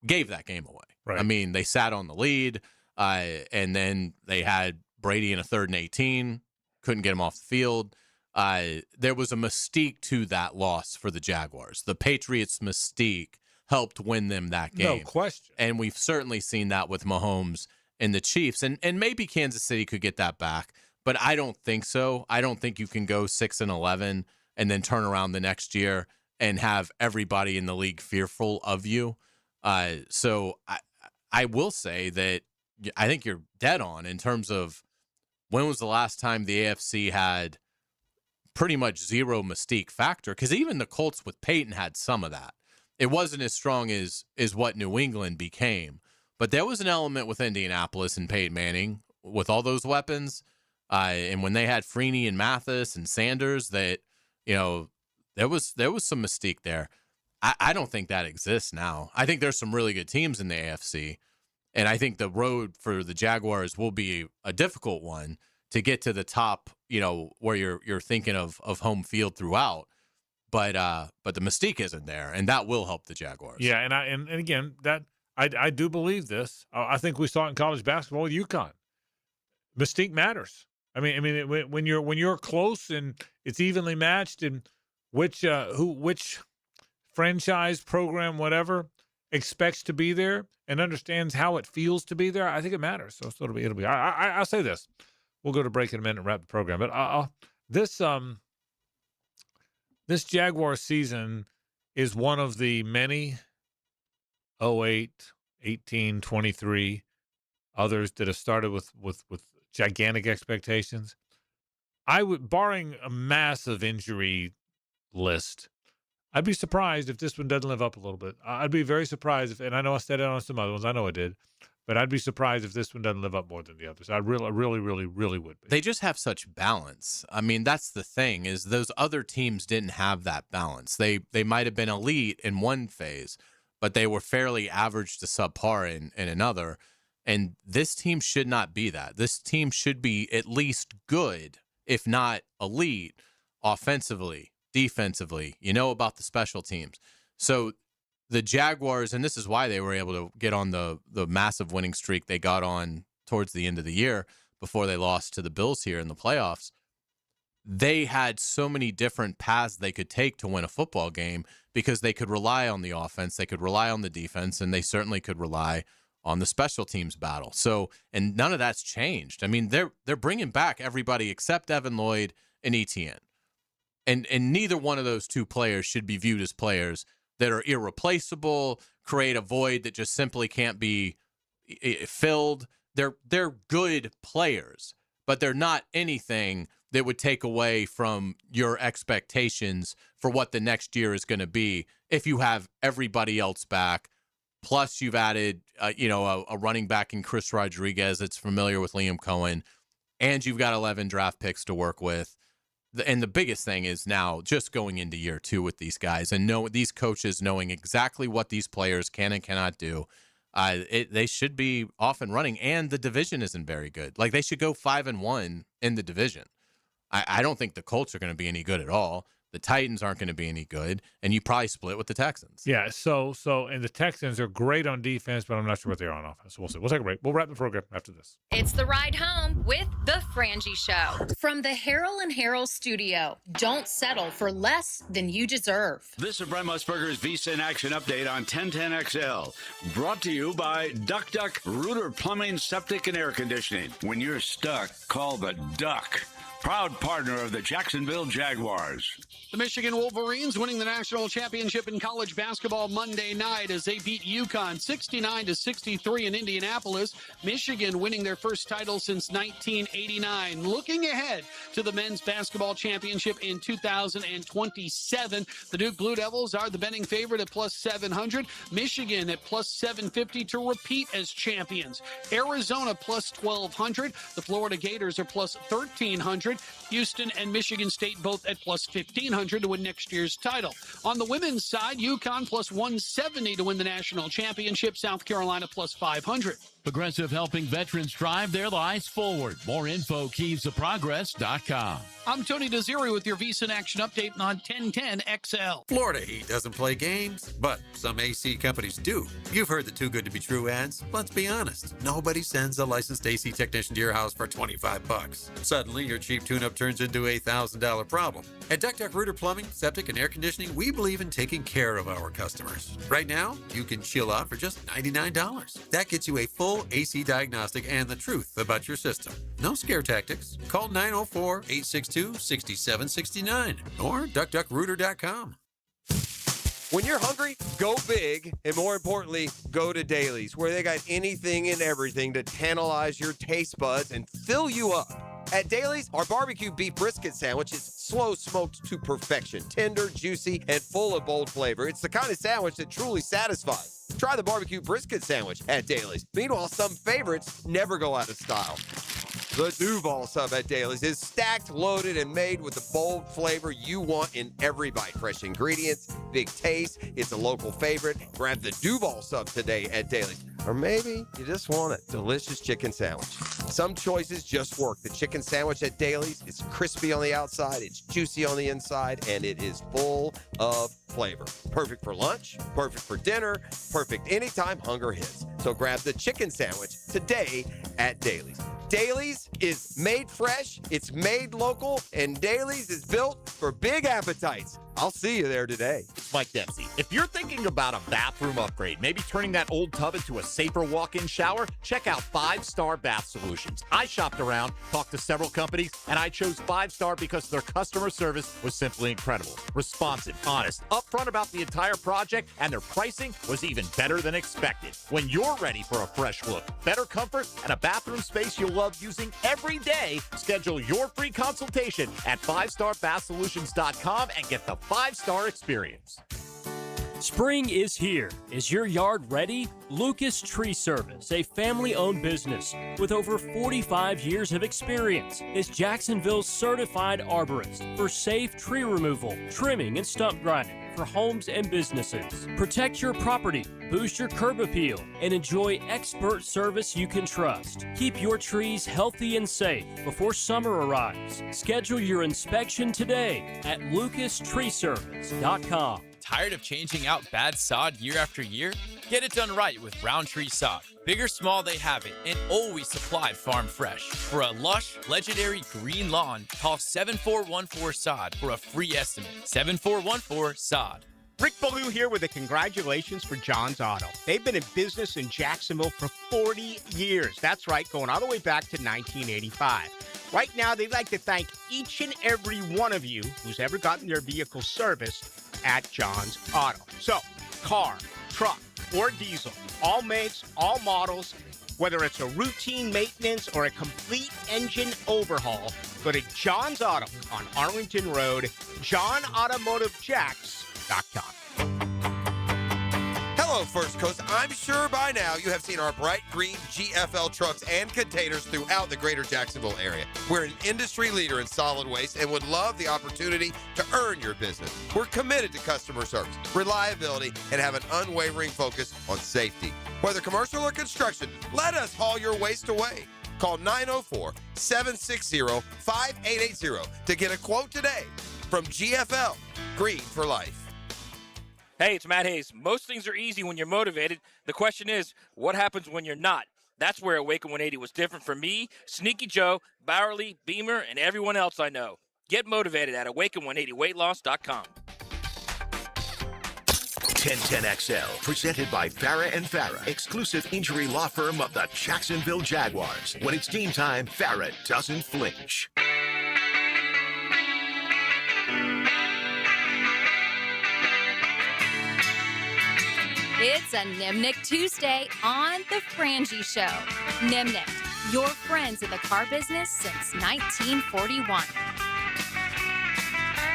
gave that game away. Right. I mean, they sat on the lead, and then they had Brady in a 3rd and 18, couldn't get him off the field. There was a mystique to that loss for the Jaguars. The Patriots' mystique helped win them that game. No question. And we've certainly seen that with Mahomes and the Chiefs. And maybe Kansas City could get that back, but I don't think so. I don't think you can go 6-11 and then turn around the next year and have everybody in the league fearful of you. So I will say that I think you're dead on in terms of when was the last time the AFC had pretty much zero mystique factor, because even the Colts with Peyton had some of that. It wasn't as strong as what New England became, but there was an element with Indianapolis and Peyton Manning with all those weapons, and when they had Freeney and Mathis and Sanders, that there was some mystique there. I don't think that exists now. I think there's some really good teams in the AFC, and I think the road for the Jaguars will be a difficult one to get to the top, where you're thinking of home field throughout. But the mystique isn't there, and that will help the Jaguars. Yeah, and again, that I do believe this. I think we saw it in college basketball with Uconn. Mystique matters. I mean, when you're close and it's evenly matched, and which franchise, program, whatever, expects to be there and understands how it feels to be there, I think it matters. So it'll be. I'll say this. We'll go to break in a minute and wrap the program. But this Jaguar season is one of the many 08, 18, 23 others that have started with gigantic expectations. I would, barring a massive injury list, I'd be surprised if this one doesn't live up a little bit. I'd be very surprised if, and I know I said it on some other ones. I know I did. But I'd be surprised if this one doesn't live up more than the others. I really, really, really would be. They just have such balance. I mean, that's the thing, is those other teams didn't have that balance. They might have been elite in one phase, but they were fairly average to subpar in another. And this team should not be that. This team should be at least good, if not elite, offensively, defensively. You know about the special teams. So the Jaguars, and this is why they were able to get on the massive winning streak they got on towards the end of the year before they lost to the Bills here in the playoffs. They had so many different paths they could take to win a football game because they could rely on the offense, they could rely on the defense, and they certainly could rely on the special teams battle. So, and none of that's changed. I mean, they're bringing back everybody except Evan Lloyd and Etienne. And neither one of those two players should be viewed as players that are irreplaceable, create a void that just simply can't be filled. They're good players, but they're not anything that would take away from your expectations for what the next year is going to be if you have everybody else back. Plus, you've added, a running back in Chris Rodriguez that's familiar with Liam Cohen, and you've got 11 draft picks to work with. And the biggest thing is now just going into year 2 with these guys and these coaches knowing exactly what these players can and cannot do. They should be off and running, and the division isn't very good. Like, they should go 5-1 in the division. I don't think the Colts are going to be any good at all. The Titans aren't going to be any good, and you probably split with the Texans. Yeah, so and the Texans are great on defense, but I'm not sure what they are on offense. So we'll see. We'll take a break. We'll wrap the program after this. It's the ride home with the Frangie Show from the Harrell and Harrell studio. Don't settle for less than you deserve. This is Brent Musburger's Visa in Action update on 1010XL. Brought to you by Duck Duck Rooter Plumbing, Septic, and Air Conditioning. When you're stuck, call the Duck. proud partner of the Jacksonville Jaguars. The Michigan Wolverines winning the national championship in college basketball Monday night as they beat Uconn 69-63 in Indianapolis. Michigan winning their first title since 1989. Looking ahead to the men's basketball championship in 2027, the Duke Blue Devils are the betting favorite at plus 700. Michigan at plus 750 to repeat as champions. Arizona plus 1,200. The Florida Gators are plus 1,300. Houston and Michigan State both at plus 1,500 to win next year's title. On the women's side, Uconn plus 170 to win the national championship. South Carolina plus 500. Progressive helping veterans drive their lives forward. More info, KeysOfProgress.com. I'm Tony Desiri with your VSiN Action Update on 1010 XL. Florida Heat doesn't play games, but some AC companies do. You've heard the Too Good to Be True ads. Let's be honest. Nobody sends a licensed AC technician to your house for $25. Suddenly, your cheap tune-up turns into a $1,000 problem. At Duck Duck Rooter Plumbing, Septic, and Air Conditioning, we believe in taking care of our customers. Right now, you can chill out for just $99. That gets you a full AC diagnostic and the truth about your system. No scare tactics. Call 904-862-6769 or duckduckrooter.com. When you're hungry, go big, and more importantly, go to Dailies, where they got anything and everything to tantalize your taste buds and fill you up. At Dailies, our barbecue beef brisket sandwich is slow smoked to perfection, tender, juicy, and full of bold flavor. It's the kind of sandwich that truly satisfies. Try the barbecue brisket sandwich at Dailies. Meanwhile, some favorites never go out of style. The Duval sub at Dailies is stacked, loaded, and made with the bold flavor you want in every bite. Fresh ingredients, big taste. It's a local favorite. Grab the Duval sub today at Dailies. Or maybe you just want a delicious chicken sandwich. Some choices just work. The chicken sandwich at Dailies is crispy on the outside, it's juicy on the inside, and it is full of flavor. Perfect for lunch, perfect for dinner, perfect anytime hunger hits. So grab the chicken sandwich today at Dailies. Dailies is made fresh, it's made local, and Dailies is built for big appetites. I'll see you there today. Mike Dempsey. If you're thinking about a bathroom upgrade, maybe turning that old tub into a safer walk-in shower, check out 5 Star Bath Solutions. I shopped around, talked to several companies, and I chose 5 Star because their customer service was simply incredible. Responsive, honest, upfront about the entire project, and their pricing was even better than expected. When you're ready for a fresh look, better comfort, and a bathroom space you'll love using every day, schedule your free consultation at 5starbathsolutions.com and get the 5-star experience. Spring is here. Is your yard ready? Lucas Tree Service, a family-owned business with over 45 years of experience, is Jacksonville's certified arborist for safe tree removal, trimming, and stump grinding for homes and businesses. Protect your property, boost your curb appeal, and enjoy expert service you can trust. Keep your trees healthy and safe before summer arrives. Schedule your inspection today at lucastreeservice.com. Tired of changing out bad sod year after year? Get it done right with Roundtree Sod. Big or small, they have it, and always supplied farm fresh. For a lush, legendary green lawn, call 7414-SOD for a free estimate. 7414-SOD. Rick Ballou here with a congratulations for John's Auto. They've been in business in Jacksonville for 40 years. That's right, going all the way back to 1985. Right now, they'd like to thank each and every one of you who's ever gotten their vehicle serviced at John's Auto. So, car, truck, or diesel, all makes, all models, whether it's a routine maintenance or a complete engine overhaul, go to John's Auto on Arlington Road, johnautomotivejacks.com. Hello, First Coast. I'm sure by now you have seen our bright green GFL trucks and containers throughout the greater Jacksonville area. We're an industry leader in solid waste and would love the opportunity to earn your business. We're committed to customer service, reliability, and have an unwavering focus on safety. Whether commercial or construction, let us haul your waste away. Call 904-760-5880 to get a quote today from GFL, Green for Life. Hey, it's Matt Hayes. Most things are easy when you're motivated. The question is, what happens when you're not? That's where Awaken 180 was different for me, Sneaky Joe, Bowerly, Beamer, and everyone else I know. Get motivated at awaken180weightloss.com. 1010XL, presented by Farah and Farah, exclusive injury law firm of the Jacksonville Jaguars. When it's game time, Farah doesn't flinch. It's a Nimnick Tuesday on The Frangie Show. Nimnick, your friends in the car business since 1941.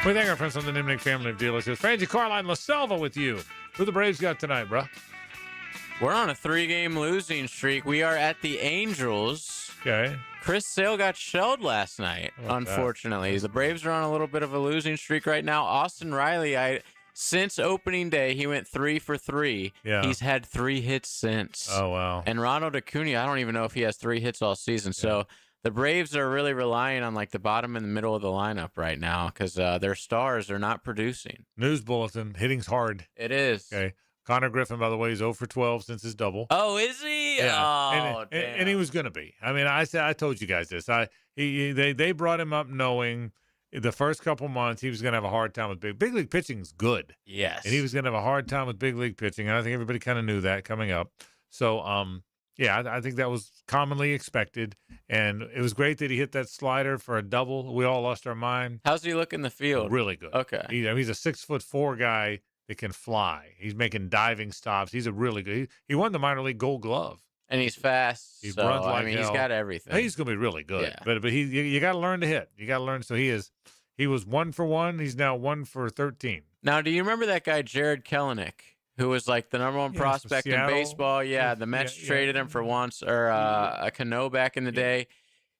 We thank our friends from the Nimnick family of dealerships. Frangie, Carline, LaSelva with you. Who the Braves got tonight, bro? We're on a 3-game losing streak. We are at the Angels. Okay. Chris Sale got shelled last night, unfortunately. The Braves are on a little bit of a losing streak right now. Austin Riley, since opening day, he went 3 for 3. Yeah. He's had 3 hits since. Oh, wow. And Ronald Acuna, I don't even know if he has 3 hits all season. Yeah. So the Braves are really relying on like the bottom and the middle of the lineup right now because their stars are not producing. News bulletin, hitting's hard. It is. Okay. Connor Griffin, by the way, is 0 for 12 since his double. Oh, is he? Yeah. Oh, and he was going to be. I mean, I told you guys this. They brought him up knowing the first couple months he was going to have a hard time with big league pitching's good. Yes. And he was going to have a hard time with big league pitching. And I think everybody kind of knew that coming up. So, I think that was commonly expected. And it was great that he hit that slider for a double. We all lost our mind. How's he look in the field? Really good. Okay. He's a 6'4" guy that can fly. He's making diving stops. He's a really good. He won the minor league Gold Glove. And he's fast. He so, runs like I mean, hell. He's got everything. He's going to be really good. Yeah. But you got to learn to hit. You got to learn. So he was 1 for 1. He's now 1 for 13. Now, do you remember that guy Jared Kelenic, who was like the number 1 prospect in baseball? Yeah, the Mets traded him for a Cano back in the day.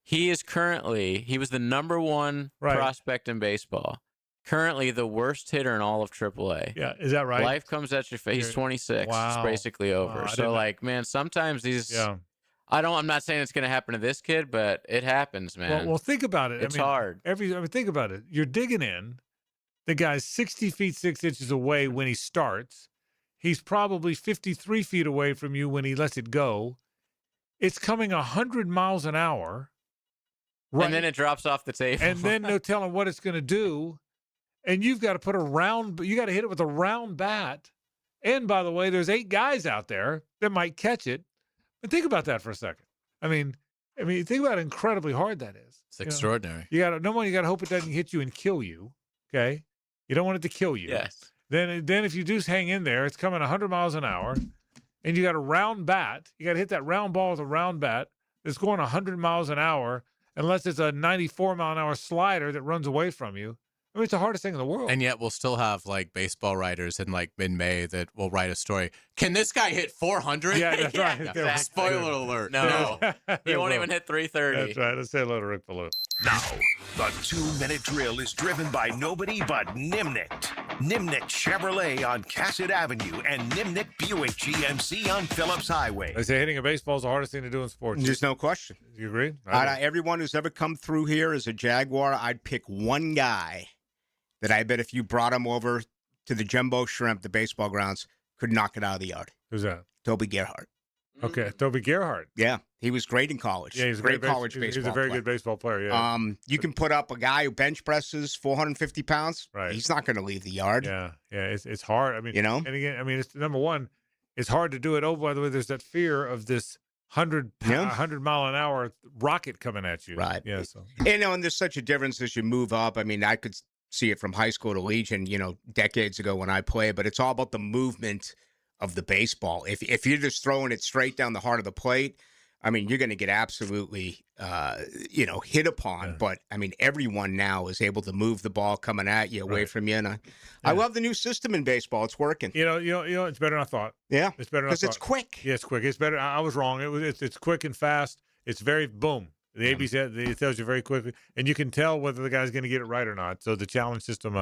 He was the number 1 prospect in baseball. Currently the worst hitter in all of AAA. Yeah, is that right? Life comes at your face. He's 26. Wow. It's basically over. Wow, so, man, sometimes these. Yeah. I'm not saying it's going to happen to this kid, but it happens, man. Well, think about it. It's hard. Think about it. You're digging in. The guy's 60 feet 6 inches away when he starts. He's probably 53 feet away from you when he lets it go. It's coming 100 miles an hour. Right? And then it drops off the table. And then no telling what it's going to do. And you've got to you got to hit it with a round bat. And by the way, there's 8 guys out there that might catch it. But think about that for a second. I mean, think about how incredibly hard that is. It's extraordinary. You got to hope it doesn't hit you and kill you. Okay. You don't want it to kill you. Yes. Then if you do hang in there, it's coming 100 miles an hour and you got a round bat. You got to hit that round ball with a round bat that's going 100 miles an hour, unless it's a 94 mile an hour slider that runs away from you. I mean, it's the hardest thing in the world. And yet we'll still have baseball writers in mid-May that will write a story. Can this guy hit 400? Yeah, that's right. Yeah. Exactly. Spoiler alert. No. He won't even hit 330. That's right. Let's say hello to Rick Ballou. Now, the 2-minute drill is driven by nobody but Nimnick. Nimnick Chevrolet on Cassett Avenue and Nimnick Buick GMC on Phillips Highway. They say hitting a baseball is the hardest thing to do in sports. There's no question. You agree? Everyone who's ever come through here as a Jaguar, I'd pick one guy that I bet if you brought him over to the Jumbo Shrimp, the baseball grounds, could knock it out of the yard. Who's that? Toby Gerhardt. Okay, Toby Gerhardt. Yeah, he was great in college. Yeah, he's a great college baseball. He's a very player. good baseball player. Yeah. You can put up a guy who bench presses 450 pounds. Right. He's not going to leave the yard. Yeah. It's hard. I mean, and again, it's number one. It's hard to do it. Oh, by the way, there's that fear of this 100 mile an hour rocket coming at you. Right. Yeah. So. And there's such a difference as you move up. I mean, I could see it from high school to Legion, decades ago when I played, but it's all about the movement of the baseball. If you're just throwing it straight down the heart of the plate, I mean, you're going to get absolutely, hit upon. Yeah. But I mean, everyone now is able to move the ball coming at you, away from you. And I love the new system in baseball. It's working. It's better than I thought. Yeah, it's better than I thought. Because it's quick. Yeah, it's quick. It's better. I was wrong. It's quick and fast. It's very boom. The AB it tells you very quickly, and you can tell whether the guy's going to get it right or not. So the challenge system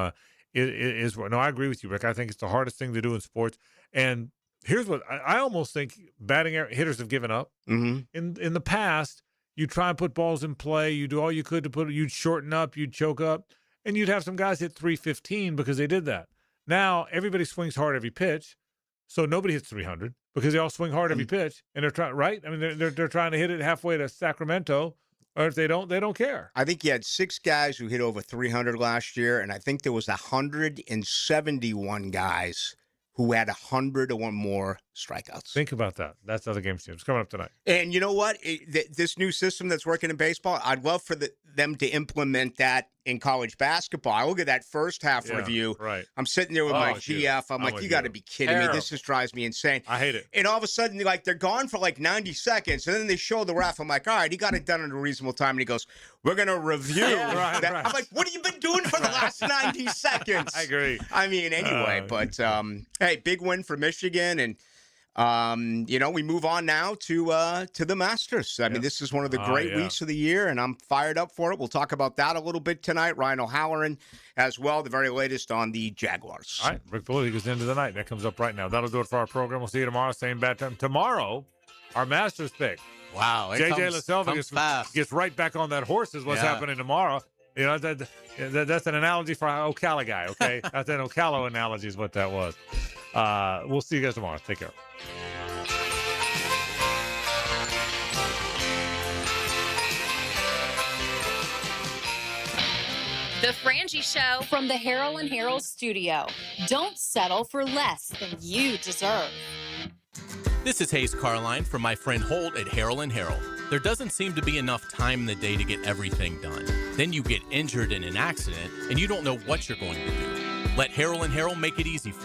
is no. I agree with you, Rick. I think it's the hardest thing to do in sports. And here's what I almost think: batting hitters have given up. Mm-hmm. In the past, you try and put balls in play. You do all you could to put. You'd shorten up. You'd choke up, and you'd have some guys hit 315 because they did that. Now everybody swings hard every pitch, so nobody hits 300 because they all swing hard every pitch, and they're trying. Right? I mean, they're trying to hit it halfway to Sacramento. Or if they don't care. I think you had 6 guys who hit over 300 last year, and I think there was 171 guys who had 100 or more strikeouts. Think about that. That's how the game's team. It's coming up tonight. And you know what? This new system that's working in baseball, I'd love for them to implement that in college basketball. I look at that first half review. Right. I'm sitting there with my GF. I'm like, you got to be kidding me. This just drives me insane. I hate it. And all of a sudden, like, they're gone for like 90 seconds. And then they show the ref. I'm like, all right, he got it done in a reasonable time. And he goes, we're going to review that. Right. I'm like, what have you been doing for the last 90 seconds? I agree. I mean, anyway, but hey, big win for Michigan. And we move on now to the Masters. I mean, this is one of the great weeks of the year, and I'm fired up for it. We'll talk about that a little bit tonight. Ryan O'Halloran as well, the very latest on the Jaguars. All right, Rick Foley goes into the night. That comes up right now. That'll do it for our program. We'll see you tomorrow, same bad time. Tomorrow, our Masters pick. Wow. JJ LaSelva gets right back on that horse is what's happening tomorrow. You know, that's an analogy for an Ocala guy, okay? That's an Ocala analogy is what that was. We'll see you guys tomorrow. Take care. The Frangie Show from the Harold and Harold studio. Don't settle for less than you deserve. This is Hayes Carline from my friend Holt at Harold & Harold. There doesn't seem to be enough time in the day to get everything done. Then you get injured in an accident, and you don't know what you're going to do. Let Harold & Harold make it easy for you.